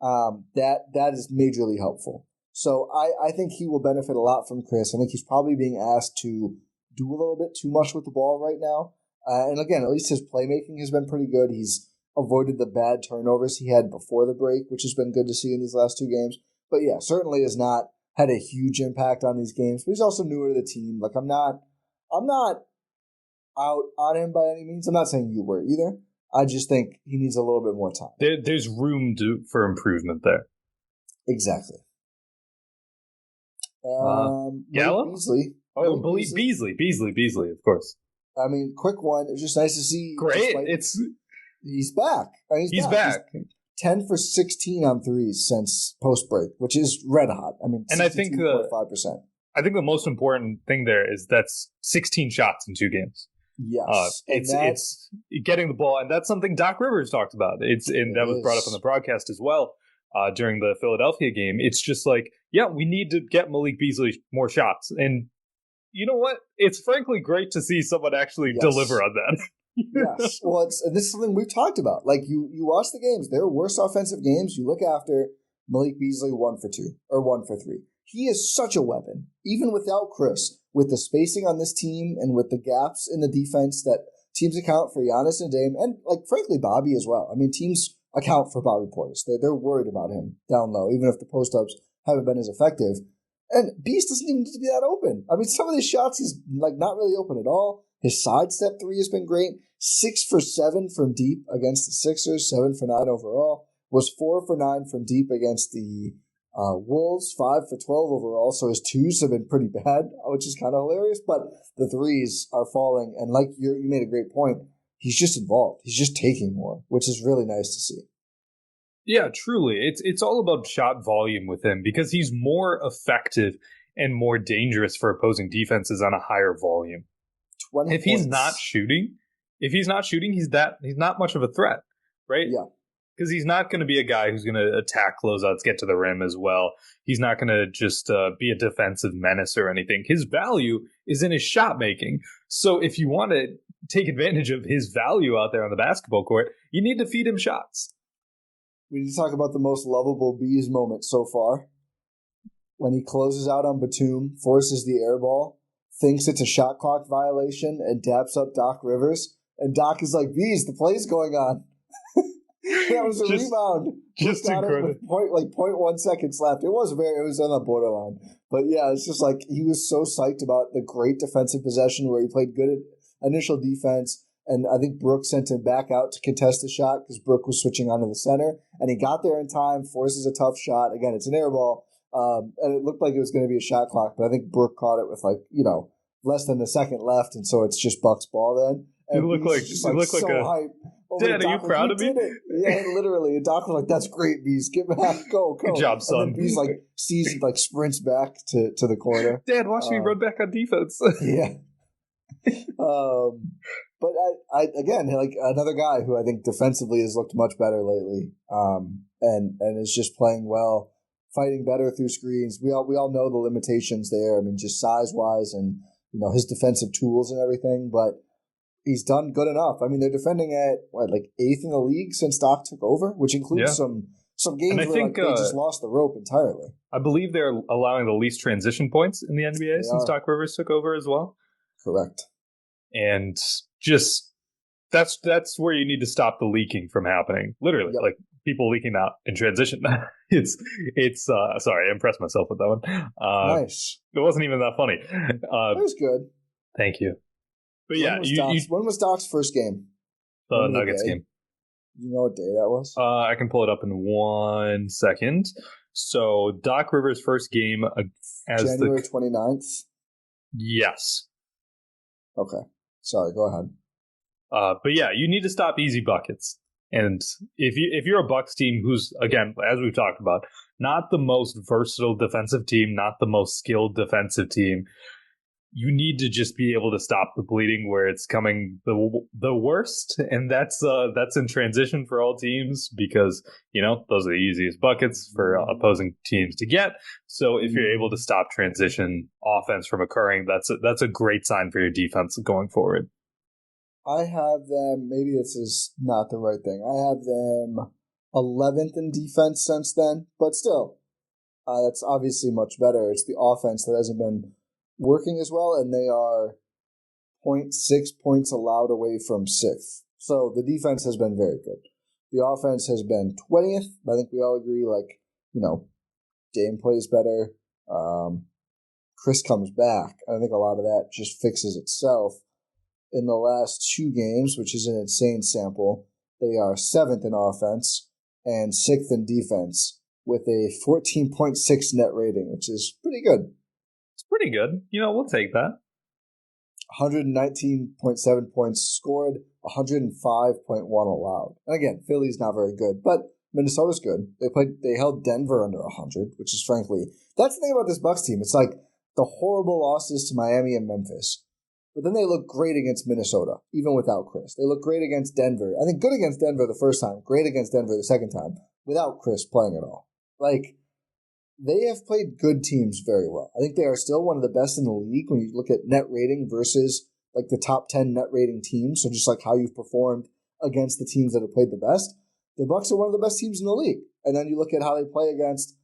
That is majorly helpful. So I think he will benefit a lot from Chris. I think he's probably being asked to do a little bit too much with the ball right now. And again, at least his playmaking has been pretty good. He's avoided the bad turnovers he had before the break, which has been good to see in these last two games. But yeah, certainly has not had a huge impact on these games. But he's also newer to the team. Like I'm not out on him by any means. I'm not saying you were either. I just think he needs a little bit more time. There's room for improvement there. Exactly. Gallo? Beasley. Oh, Beasley, of course. I mean, quick one. It's just nice to see. Great. He's back. He's back. 10 for 16 on threes since post break, which is red hot. I mean, and I think 5%. I think the most important thing there is that's 16 shots in 2 games. Yes, it's getting the ball, and that's something Doc Rivers talked about. That was brought up on the broadcast as well during the Philadelphia game. It's just like, yeah, we need to get Malik Beasley more shots, and you know what? It's frankly great to see someone actually deliver on that. Yes, well, this is something we've talked about. Like you watch the games; they're worse offensive games. You look after Malik Beasley 1 for 2 or 1 for 3. He is such a weapon, even without Chris. With the spacing on this team and with the gaps in the defense that teams account for Giannis and Dame, and like frankly Bobby as well. I mean, teams account for Bobby Portis. They're worried about him down low, even if the post ups haven't been as effective. And Beast doesn't even need to be that open. I mean, some of these shots he's like not really open at all. His sidestep 3 has been great. 6 for 7 from deep against the Sixers. 7 for 9 overall. Was 4 for 9 from deep against the Wolves. 5 for 12 overall. So his 2s have been pretty bad, which is kind of hilarious. But the 3s are falling. And like you made a great point, he's just involved. He's just taking more, which is really nice to see. Yeah, truly. It's all about shot volume with him because he's more effective and more dangerous for opposing defenses on a higher volume. If he's not shooting, he's not much of a threat, right? Yeah. Because he's not going to be a guy who's going to attack closeouts, get to the rim as well. He's not going to just be a defensive menace or anything. His value is in his shot making. So if you want to take advantage of his value out there on the basketball court, you need to feed him shots. We need to talk about the most lovable Bees moment so far. When he closes out on Batum, forces the air ball, thinks it's a shot clock violation, and daps up Doc Rivers. And Doc is like, Bees, the play's going on. That was a rebound. Just incredible. With 0.1 seconds left. It was on the borderline. But yeah, it's just like he was so psyched about the great defensive possession where he played good initial defense. And I think Brook sent him back out to contest the shot because Brook was switching onto the center. And he got there in time, forces a tough shot. Again, it's an air ball. And it looked like it was going to be a shot clock. But I think Brook caught it with less than a second left. And so it's just Bucks ball then. And you look like a hype. Dad, are you proud of me? Yeah, literally. And Doc was like, "That's great, Bees. Get back, go." Good job, son. And then Bees sprints back to the corner. Dad, watch me run back on defense. Yeah. But I again, like another guy who I think defensively has looked much better lately, and is just playing well, fighting better through screens. We all know the limitations there. I mean, just size wise, and his defensive tools and everything, but he's done good enough. I mean, they're defending at 8th in the league since Doc took over, which includes some games where they just lost the rope entirely. I believe they're allowing the least transition points in the NBA since Doc Rivers took over as well. Correct. And just that's where you need to stop the leaking from happening. Literally, like people leaking out in transition. It's sorry, I impressed myself with that one. Nice. It wasn't even that funny. It was good. Thank you. But when was Doc's first game? The Nuggets game. You know what day that was? I can pull it up in 1 second. So Doc Rivers' first game as January 29th? Yes. Okay. Sorry, go ahead. But yeah, you need to stop easy buckets. And if you're a Bucks team who's, again, as we've talked about, not the most versatile defensive team, not the most skilled defensive team, you need to just be able to stop the bleeding where it's coming the worst, and that's in transition for all teams because those are the easiest buckets for opposing teams to get. So if you're able to stop transition offense from occurring, that's a great sign for your defense going forward. I have them. Maybe this is not the right thing. I have them 11th in defense since then, but still, that's obviously much better. It's the offense that hasn't been working as well, and they are 0.6 points allowed away from 6th. So the defense has been very good. The offense has been 20th. I think we all agree, Dame plays better. Chris comes back. I think a lot of that just fixes itself. In the last 2 games, which is an insane sample, they are 7th in offense and 6th in defense with a 14.6 net rating, which is pretty good. Pretty good. We'll take that. 119.7 points scored, 105.1 allowed. And again, Philly's not very good, but Minnesota's good. They held Denver under 100, which is frankly, that's the thing about this Bucks team. It's like the horrible losses to Miami and Memphis. But then they look great against Minnesota, even without Chris. They look great against Denver. I think good against Denver the first time, great against Denver the second time, without Chris playing at all. Like, they have played good teams very well. I think they are still one of the best in the league when you look at net rating versus like the top 10 net rating teams. So just like how you've performed against the teams that have played the best. The Bucks are one of the best teams in the league. And then you look at how they play against,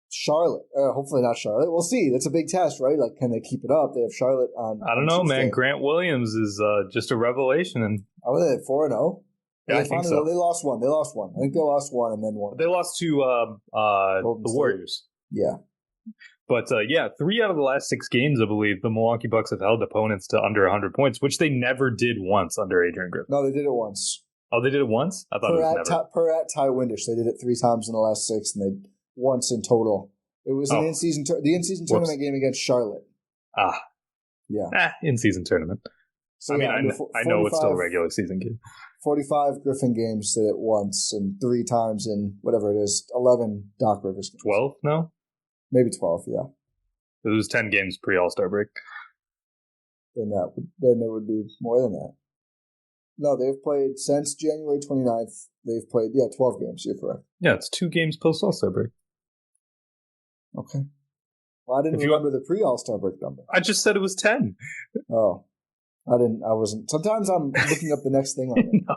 Charlotte. Hopefully not Charlotte. We'll see. That's a big test, right? Like, can they keep it up? They have Charlotte on. I don't know, Tuesday. Man. Grant Williams is just a revelation. And are they at 4-0? Yeah, I think so. They lost one. I think they lost one and then won. They lost to the Warriors. Yeah. But 3 out of the last 6 games, I believe, the Milwaukee Bucks have held opponents to under 100 points, which they never did once under Adrian Griffin. No, they did it once. Oh, they did it once? I thought it was never. Per at Ty Windisch, they did it 3 times in the last 6, and they once in total. It was an in-season tournament game against Charlotte. Ah. Yeah. In-season tournament. So, I know it's still a regular season game. 45 Griffin games did it once, and 3 times in whatever it is, 11 Doc Rivers games. 12 now? Maybe 12, yeah. It was 10 games pre-All-Star break. Then it would be more than that. No, they've played since January 29th. They've played, 12 games. You're correct. Yeah, it's 2 games post-All-Star break. Okay. Well, I didn't remember the pre-All-Star break number. I just said it was 10. Oh. I wasn't. Sometimes I'm looking up the next thing on it. No,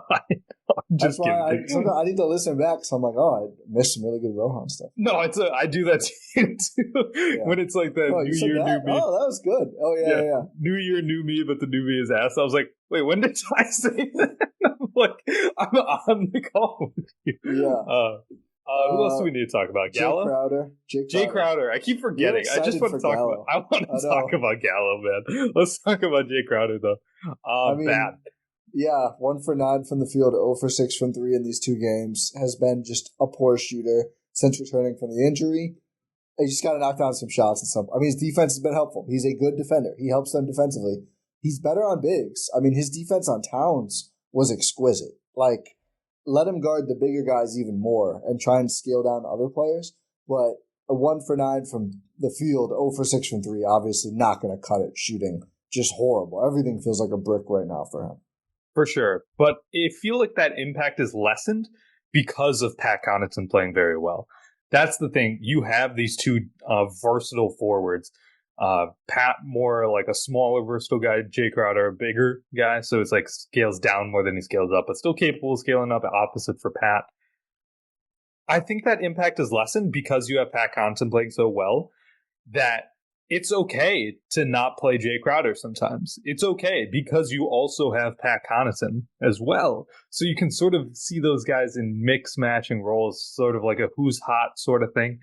That's why I need to listen back. So I'm like, I missed some really good Rohan stuff. No, I do that too. Yeah. When it's like the New Year, New Me. Oh, that was good. Oh, yeah. New Year, New Me, but the new me is ass. I was like, wait, when did I say that? I'm like, I'm on the call with you. Yeah. Who else do we need to talk about? Gallo? Jae Crowder. I keep forgetting. I just want to talk about. I want to talk about Gallo, man. Let's talk about Jae Crowder though. Bad. Yeah, 1 for 9 from the field, 0 for 6 from 3 in these 2 games. Has been just a poor shooter since returning from the injury. He just got to knock down some shots and some. I mean, his defense has been helpful. He's a good defender. He helps them defensively. He's better on bigs. I mean, his defense on Towns was exquisite. Like, let him guard the bigger guys even more and try and scale down other players. But a 1 for 9 from the field, 0 for 6 from 3, obviously not going to cut it shooting. Just horrible. Everything feels like a brick right now for him. For sure. But I feel like that impact is lessened because of Pat Connaughton playing very well. That's the thing. You have these 2 versatile forwards. Pat more like a smaller, versatile guy. Jae Crowder, a bigger guy. So it's like scales down more than he scales up, but still capable of scaling up, opposite for Pat. I think that impact is lessened because you have Pat Connaughton playing so well that it's okay to not play Jae Crowder sometimes. It's okay because you also have Pat Connaughton as well. So you can sort of see those guys in mix-matching roles, sort of like a who's hot sort of thing.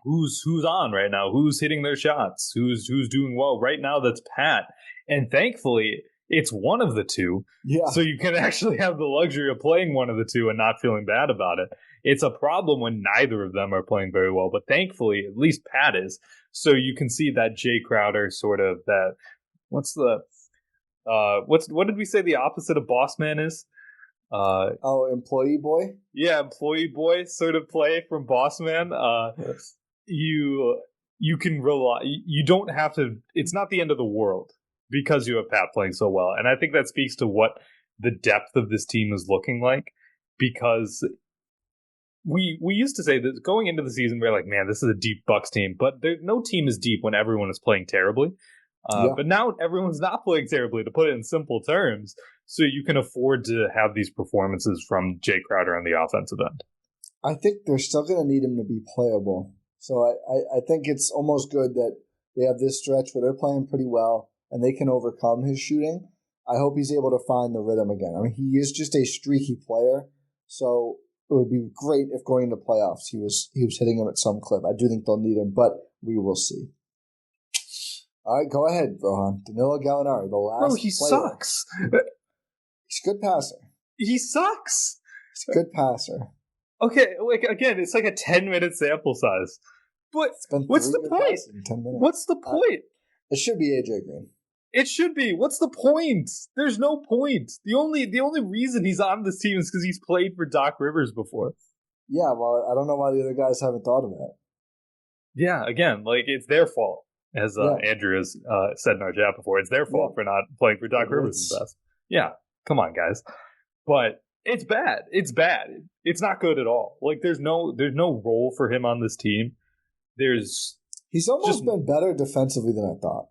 Who's on right now? Who's hitting their shots? Who's doing well? Right now, that's Pat. And thankfully, it's one of the 2. Yeah. So you can actually have the luxury of playing one of the 2 and not feeling bad about it. It's a problem when neither of them are playing very well, but thankfully, at least Pat is. So you can see that Jae Crowder sort of that. What did we say the opposite of boss man is? Employee boy? Yeah, employee boy sort of play from boss man. Yes. You can rely. You don't have to. It's not the end of the world because you have Pat playing so well, and I think that speaks to what the depth of this team is looking like. Because we used to say that going into the season, we're like, man, this is a deep Bucks team, but no team is deep when everyone is playing terribly. But now everyone's not playing terribly, to put it in simple terms. So you can afford to have these performances from Jae Crowder on the offensive end. I think they're still going to need him to be playable. So I think it's almost good that they have this stretch where they're playing pretty well and they can overcome his shooting. I hope he's able to find the rhythm again. I mean, he is just a streaky player. So it would be great if going into playoffs he was hitting him at some clip. I do think they'll need him, but we will see. All right, go ahead, Rohan. Danilo Gallinari, the last Bro, he player. sucks. He's a good passer. He sucks. He's a good passer. Okay, like again, it's like a 10-minute sample size. But what's the point? In 10 minutes. What's the point? It should be AJ Green. It should be. What's the point? There's no point. The only reason he's on this team is because he's played for Doc Rivers before. Yeah, well, I don't know why the other guys haven't thought of that. Yeah, again, like it's their fault, as Andrew has said in our chat before. It's their fault for not playing for Doc Rivers in the best. Yeah, come on, guys. But it's bad. It's bad. It's not good at all. Like there's no role for him on this team. He's almost been better defensively than I thought.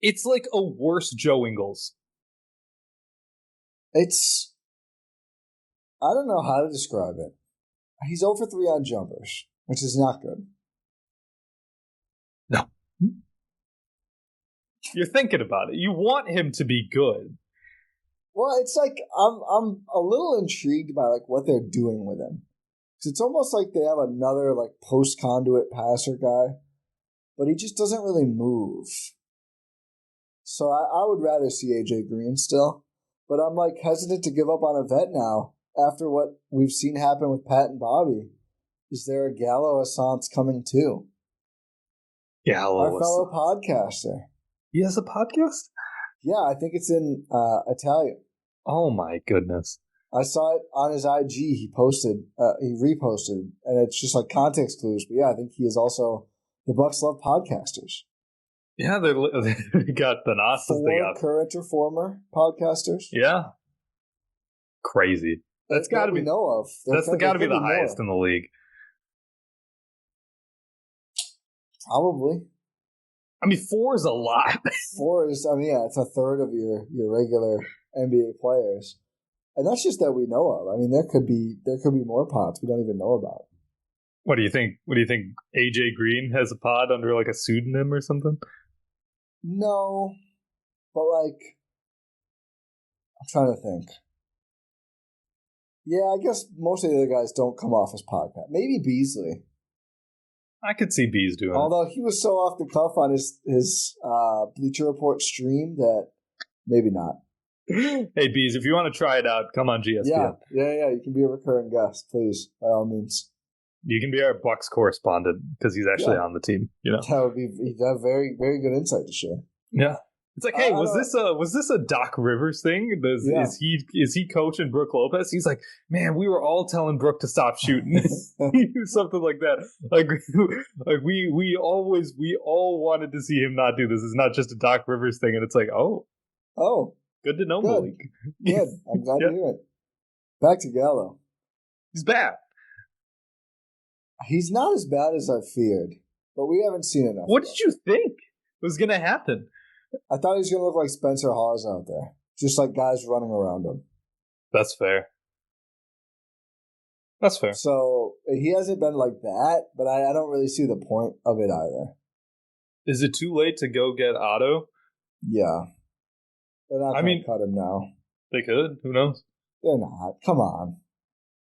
It's like a worse Joe Ingles. I don't know how to describe it. He's 0 for 3 on jumpers, which is not good. No. You're thinking about it. You want him to be good. Well, it's like I'm a little intrigued by like what they're doing with him. Because it's almost like they have another like post conduit passer guy, but he just doesn't really move. So I would rather see AJ Green still, but I'm like hesitant to give up on a vet now after what we've seen happen with Pat and Bobby. Is there a Gallo Assance coming too? Gallo, our fellow podcaster. He has a podcast? Yeah, I think it's in Italian. Oh my goodness! I saw it on his IG. He reposted, and it's just like context clues. But yeah, I think he is also the Bucks love podcasters. Yeah, they got the Nas. 4 current or former podcasters. Yeah, crazy. That's got to be know of. That's got to be the highest in the league. Probably. I mean, 4 is a lot. 4 is. I mean, yeah, it's a third of your regular NBA players, and that's just that we know of. I mean, there could be more pods we don't even know about. What do you think? What do you think? AJ Green has a pod under like a pseudonym or something? No, but like, I'm trying to think. Yeah, I guess most of the other guys don't come off as podcast. Maybe Beasley. I could see Bees doing Although he was so off the cuff on his Bleacher Report stream that maybe not. Hey, Bees, if you want to try it out, come on GSPN. Yeah. You can be a recurring guest, please, by all means. You can be our Bucks correspondent because he's actually on the team. You know, that would be he'd have very, very good insight to share. Yeah, it's like, hey, was this a Doc Rivers thing? Is he coaching Brook Lopez? He's like, man, we were all telling Brook to stop shooting, something like that. Like we all wanted to see him not do this. It's not just a Doc Rivers thing, and it's like, oh, good to know, Malik. Good, I'm glad to hear it. Back to Gallo. He's bad. He's not as bad as I feared, but we haven't seen enough. What did you think was going to happen? I thought he was going to look like Spencer Hawes out there, just like guys running around him. That's fair. So he hasn't been like that, but I don't really see the point of it either. Is it too late to go get Otto? Yeah. They're not going to cut him now. They could. Who knows? They're not. Come on.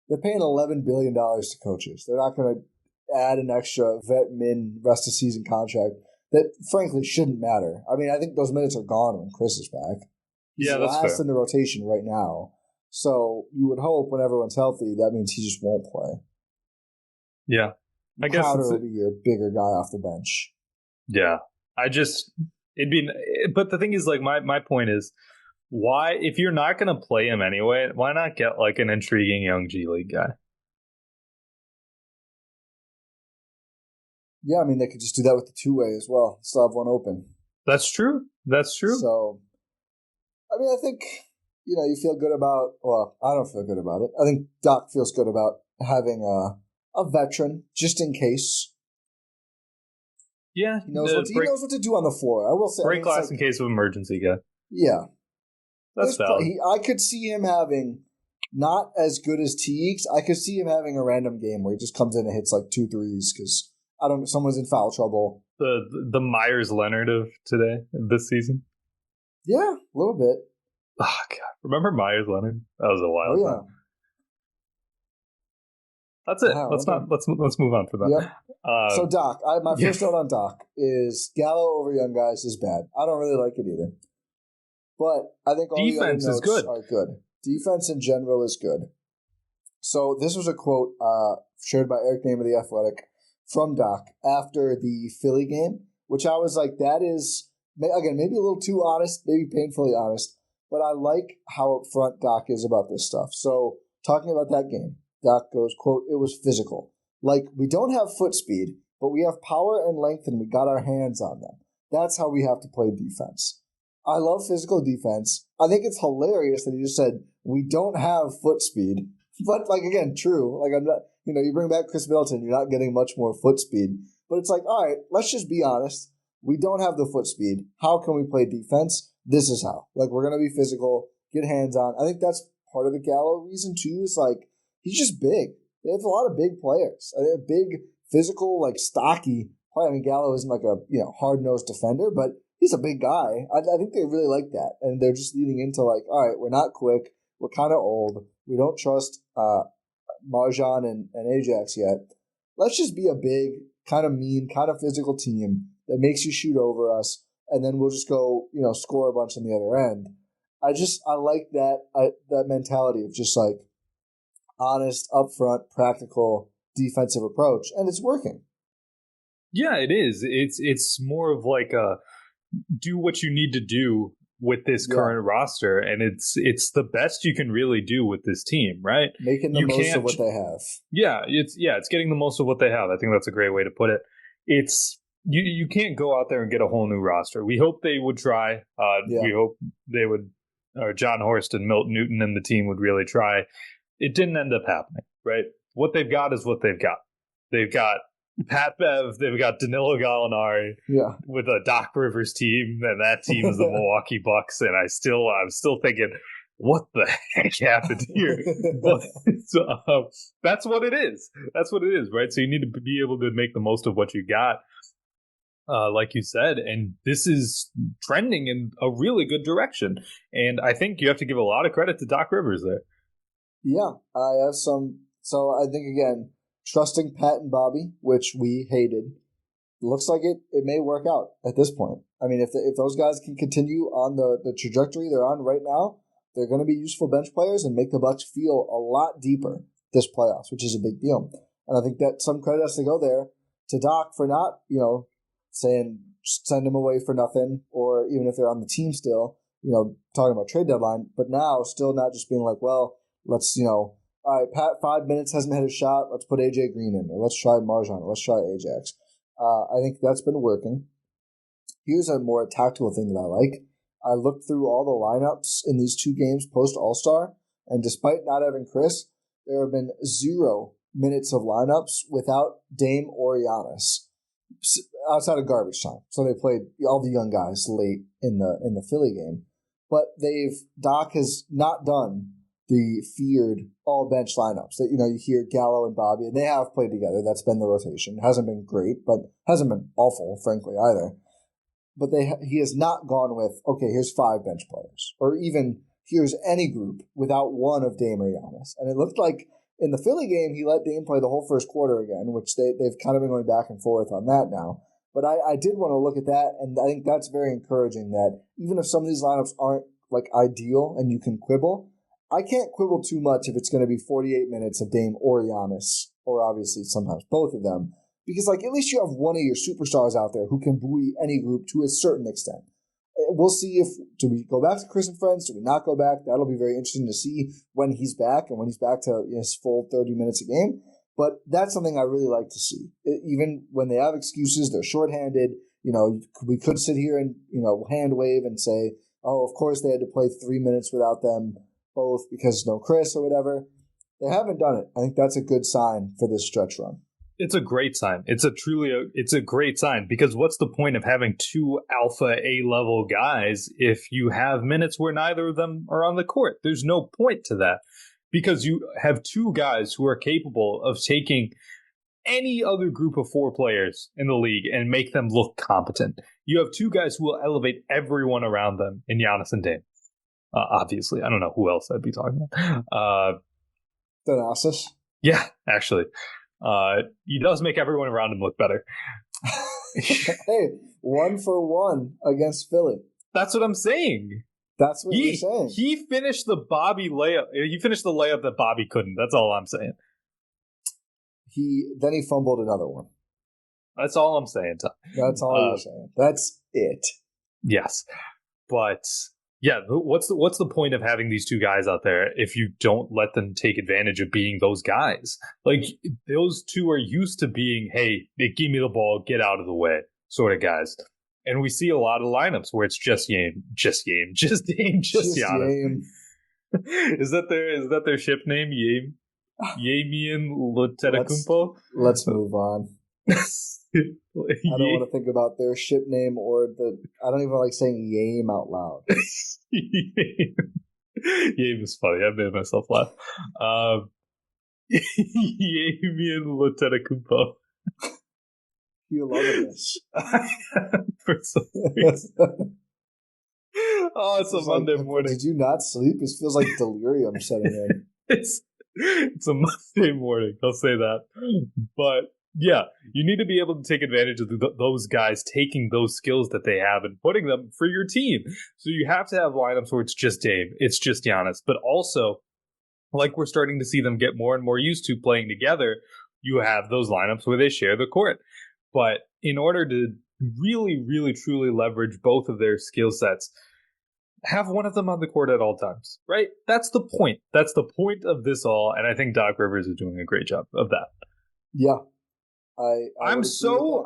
They're paying $11 billion to coaches. They're not going to add an extra vet min rest of season contract that, frankly, shouldn't matter. I mean, I think those minutes are gone when Chris is back. He's that's last fair. In the rotation right now. So you would hope when everyone's healthy, that means he just won't play. Yeah. I guess Crowder will be your bigger guy off the bench. Yeah. But the thing is, like, my point is, why, if you're not going to play him anyway, why not get like an intriguing young G League guy? Yeah, I mean, they could just do that with the two-way as well. Still have one open. That's true. So, I mean, I think, you feel good about, well, I don't feel good about it. I think Doc feels good about having a veteran, just in case. Yeah. He knows what to do on the floor. I will say. Break glass in case of emergency guy. Yeah. That's valid. I could see him having, not as good as Teagues, I could see him having a random game where he just comes in and hits like 2 threes because, someone's in foul trouble. The Myers Leonard of today, this season? Yeah, a little bit. Oh, God. Remember Myers Leonard? That was a while ago. That's it. Let's move on from that. Yep. So Doc, my first note on Doc is Gallo over young guys is bad. I don't really like it either. But I think all defense the other notes is are good. Defense in general is good. So this was a quote shared by Eric Name of The Athletic from Doc after the Philly game, which I was like, that is again, maybe a little too honest, maybe painfully honest, but I like how upfront Doc is about this stuff. So talking about that game, Doc goes, quote, "It was physical. Like, we don't have foot speed, but we have power and length and we got our hands on them. That's how we have to play defense." I love physical defense. I think it's hilarious that he just said, we don't have foot speed. But, like, again, true. Like, I'm not, you bring back Chris Middleton, you're not getting much more foot speed. But it's like, all right, let's just be honest. We don't have the foot speed. How can we play defense? This is how. Like, we're going to be physical, get hands on. I think that's part of the Gallo reason, too, is, like, he's just big. They have a lot of big players. They're big, physical, like, stocky player. I mean, Gallo isn't like a, hard-nosed defender, but he's a big guy. I think they really like that. And they're just leading into, like, all right, we're not quick. We're kind of old. We don't trust Marjan and Ajax yet. Let's just be a big, kind of mean, kind of physical team that makes you shoot over us, and then we'll just go, score a bunch on the other end. I like that mentality of just like honest, upfront, practical defensive approach, and it's working. Yeah, it is. It's more of like a do what you need to do with this current roster, and it's the best you can really do with this team, right? Making the most of what they have. Yeah, it's getting the most of what they have. I think that's a great way to put it. It's you can't go out there and get a whole new roster. We hope they would try. We hope they would, or John Horst and Milt Newton and the team would really try. It didn't end up happening, right? What they've got is what they've got. They've got Pat Bev, they've got Danilo Gallinari with a Doc Rivers team, and that team is the Milwaukee Bucks. And I'm still thinking, what the heck happened here? But that's what it is. That's what it is, right? So you need to be able to make the most of what you got, like you said, and this is trending in a really good direction. And I think you have to give a lot of credit to Doc Rivers there. Yeah, I have some. So I think, again, trusting Pat and Bobby, which we hated, looks like it may work out at this point. I mean, if those guys can continue on the trajectory they're on right now, they're going to be useful bench players and make the Bucks feel a lot deeper this playoffs, which is a big deal. And I think that some credit has to go there to Doc for not, saying send him away for nothing, or even if they're on the team still, talking about trade deadline, but now still not just being like, well, let's, all right, Pat, 5 minutes, hasn't hit a shot. Let's put AJ Green in, or let's try Marjan, or let's try Ajax. I think that's been working. Here's a more tactical thing that I like. I looked through all the lineups in these two games post All-Star, and despite not having Chris, there have been 0 minutes of lineups without Dame or Giannis outside of garbage time. So they played all the young guys late in the Philly game, but Doc has not done the feared all bench lineups that, you hear Gallo and Bobby, and they have played together. That's been the rotation. It hasn't been great, but hasn't been awful, frankly, either. But he has not gone with, okay, here's 5 bench players, or even here's any group without one of Dame or Giannis. And it looked like in the Philly game, he let Dame play the whole first quarter again, which they've kind of been going back and forth on that now. But I did want to look at that, and I think that's very encouraging that even if some of these lineups aren't like ideal and you can quibble, I can't quibble too much if it's going to be 48 minutes of Dame or Giannis, or obviously sometimes both of them, because like at least you have one of your superstars out there who can buoy any group to a certain extent. We'll see do we go back to Chris and Friends? Do we not go back? That'll be very interesting to see when he's back and when he's back to his full 30 minutes a game. But that's something I really like to see. Even when they have excuses, they're shorthanded. We could sit here and, hand wave and say, oh, of course they had to play 3 minutes without them both because no Chris or whatever. They haven't done it. I think that's a good sign for this stretch run. It's a great sign. It's a great sign, because what's the point of having 2 alpha A-level guys if you have minutes where neither of them are on the court? There's no point to that, because you have 2 guys who are capable of taking any other group of 4 players in the league and make them look competent. You have 2 guys who will elevate everyone around them in Giannis and Dame. Obviously, I don't know who else I'd be talking about. Thanasis? Yeah, actually. He does make everyone around him look better. Hey, 1 for 1 against Philly. That's what I'm saying. That's what you're saying. He finished the Bobby layup. He finished the layup that Bobby couldn't. That's all I'm saying. Then he fumbled another one. That's all I'm saying, Tom. That's all you're saying. That's it. Yes. But yeah, what's the point of having these two guys out there if you don't let them take advantage of being those guys? Like, those two are used to being, hey, give me the ball, get out of the way sort of guys. And we see a lot of lineups where it's just Dame, just Giannis. Is that their ship name, Yame? Damian Antetokounmpo? Let's move on. I don't want to think about their ship name I don't even like saying Yame out loud. Yame is funny. I made myself laugh. Damian Antetokounmpo. You're loving this. For some reason. Oh, it's a Monday morning. Did you not sleep? It feels like delirium setting in. It's a Monday morning. I'll say that. But yeah, you need to be able to take advantage of those guys taking those skills that they have and putting them for your team. So you have to have lineups where it's just Dame, it's just Giannis, but also, like we're starting to see them get more and more used to playing together, you have those lineups where they share the court. But in order to really, really, truly leverage both of their skill sets, have one of them on the court at all times, right? That's the point. That's the point of this all, and I think Doc Rivers is doing a great job of that. Yeah. I'm so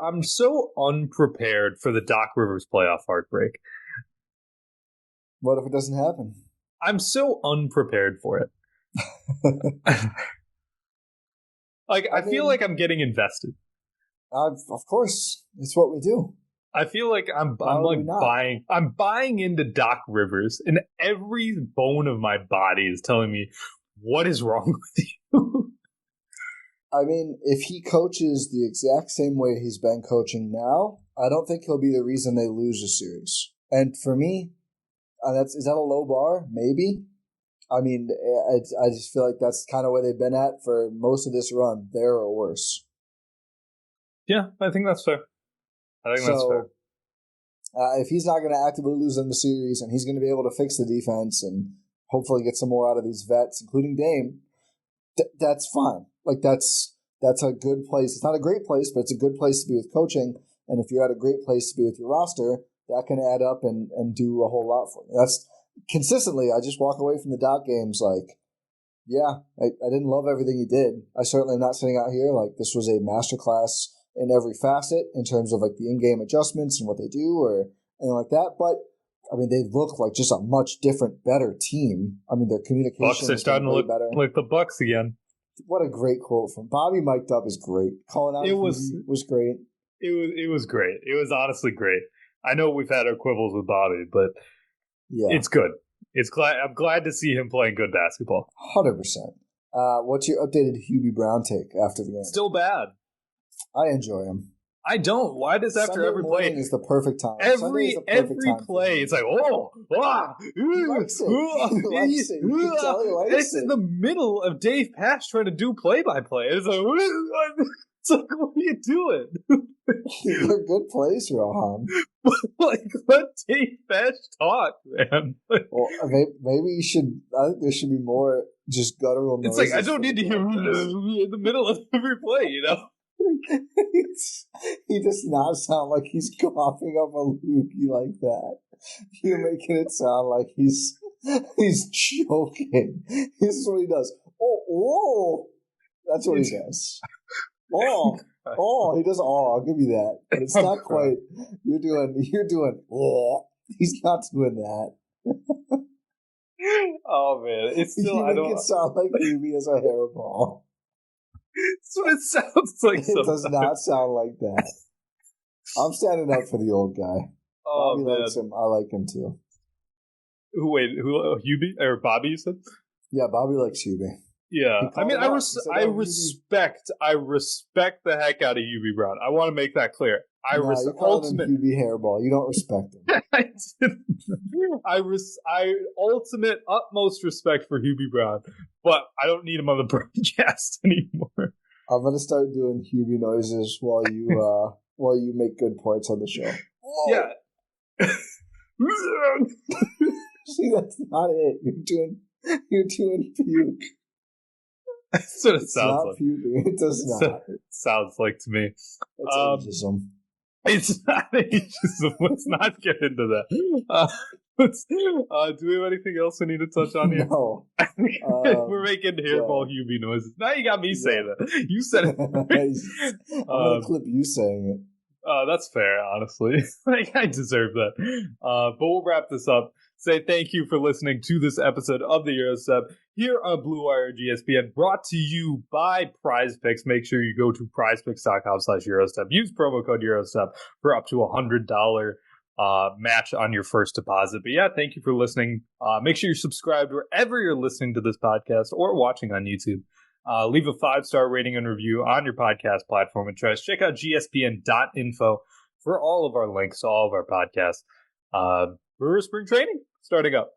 unprepared for the Doc Rivers playoff heartbreak. What if it doesn't happen? I'm so unprepared for it. I feel like I'm getting invested. Of course, it's what we do. I feel like I'm buying into Doc Rivers, and every bone of my body is telling me, what is wrong with you? I mean, if he coaches the exact same way he's been coaching now, I don't think he'll be the reason they lose a series. And for me, is that a low bar? Maybe. I mean, I just feel like that's kind of where they've been at for most of this run, there or worse. Yeah, I think that's fair. That's fair. If he's not going to actively lose them the series, and he's going to be able to fix the defense and hopefully get some more out of these vets, including Dame, that's fine. Like, that's a good place. It's not a great place, but it's a good place to be with coaching. And if you're at a great place to be with your roster, that can add up and do a whole lot for you. That's consistently, I just walk away from the Doc games like, yeah, I didn't love everything he did. I certainly am not sitting out here like this was a masterclass in every facet in terms of like the in-game adjustments and what they do or anything like that. But I mean, they look like just a much different, better team. I mean, their communication Bucks are starting to look better. Like the Bucks again. What a great quote from Bobby. Mic'd up is great. Calling out was great. It was great. It was honestly great. I know we've had our quibbles with Bobby, but yeah, it's good. I'm glad to see him playing good basketball. 100%. What's your updated Hubie Brown take after the game? Still bad. I enjoy him. I don't. Why does after Sunday every play is the perfect time? Every play, it's like it's in the middle of Dave Pasch trying to do play-by-play. It's like what are you doing? They're good plays, Rohan. Like, let Dave Pasch talk, man. Well, maybe you should. I think there should be more just guttural noises. It's like I don't need to hear in the middle of every play, you know. He does not sound like he's coughing up a loogie like that. You're making it sound like he's choking. This is what he does. Oh, that's what he does. He does. I'll give you that, but it's not quite. You're doing. Oh, he's not doing that. Oh man, it's still. I don't. It sound like Hubie has a hairball. That's what it sounds like. It does not sound like that. I'm standing up for the old guy. Oh, Bobby likes him. I like him too. Who? Hubie or Bobby? You said? Yeah, Bobby likes Hubie. Yeah, I mean, I respect the heck out of Hubie Brown. I want to make that clear. I ultimate Hubie hairball. You don't respect him. I utmost respect for Hubie Brown, but I don't need him on the broadcast anymore. I'm gonna start doing Hubie noises while you make good points on the show. Whoa. Yeah. See, that's not it. You're doing puke. That's what it sounds like. Puking. It does not. It sounds like to me. It's ageism. It's not ageism. Let's not get into that. Do we have anything else we need to touch on here? No. We're making hairball Hubie noises. Now you got me saying that. You said it. I'm going to clip you saying it. That's fair, honestly. I deserve that. But we'll wrap this up. Say thank you for listening to this episode of the Gyro Step here on Blue Wire GSPN, brought to you by Prize Picks. Make sure you go to prizepicks.com/Eurostep. Use promo code Eurostep for up to $100 match on your first deposit. But yeah, thank you for listening. Make sure you're subscribed wherever you're listening to this podcast or watching on YouTube. Leave a 5-star rating and review on your podcast platform and choice. Check out gspn.info for all of our links to all of our podcasts. Brewer spring training starting up.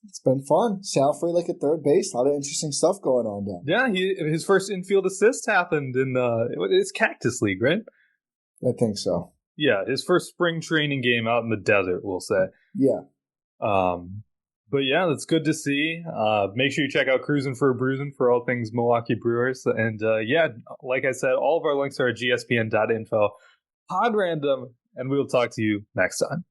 It's been fun. Salfrey like at third base. A lot of interesting stuff going on down. Yeah, his first infield assist happened in it's Cactus League, right? I think so. Yeah, his first spring training game out in the desert, we'll say. Yeah. But yeah, that's good to see. Make sure you check out Cruisin' for a Bruisin' for all things Milwaukee Brewers. And yeah, like I said, all of our links are at gspn.info. Pod random, and we'll talk to you next time.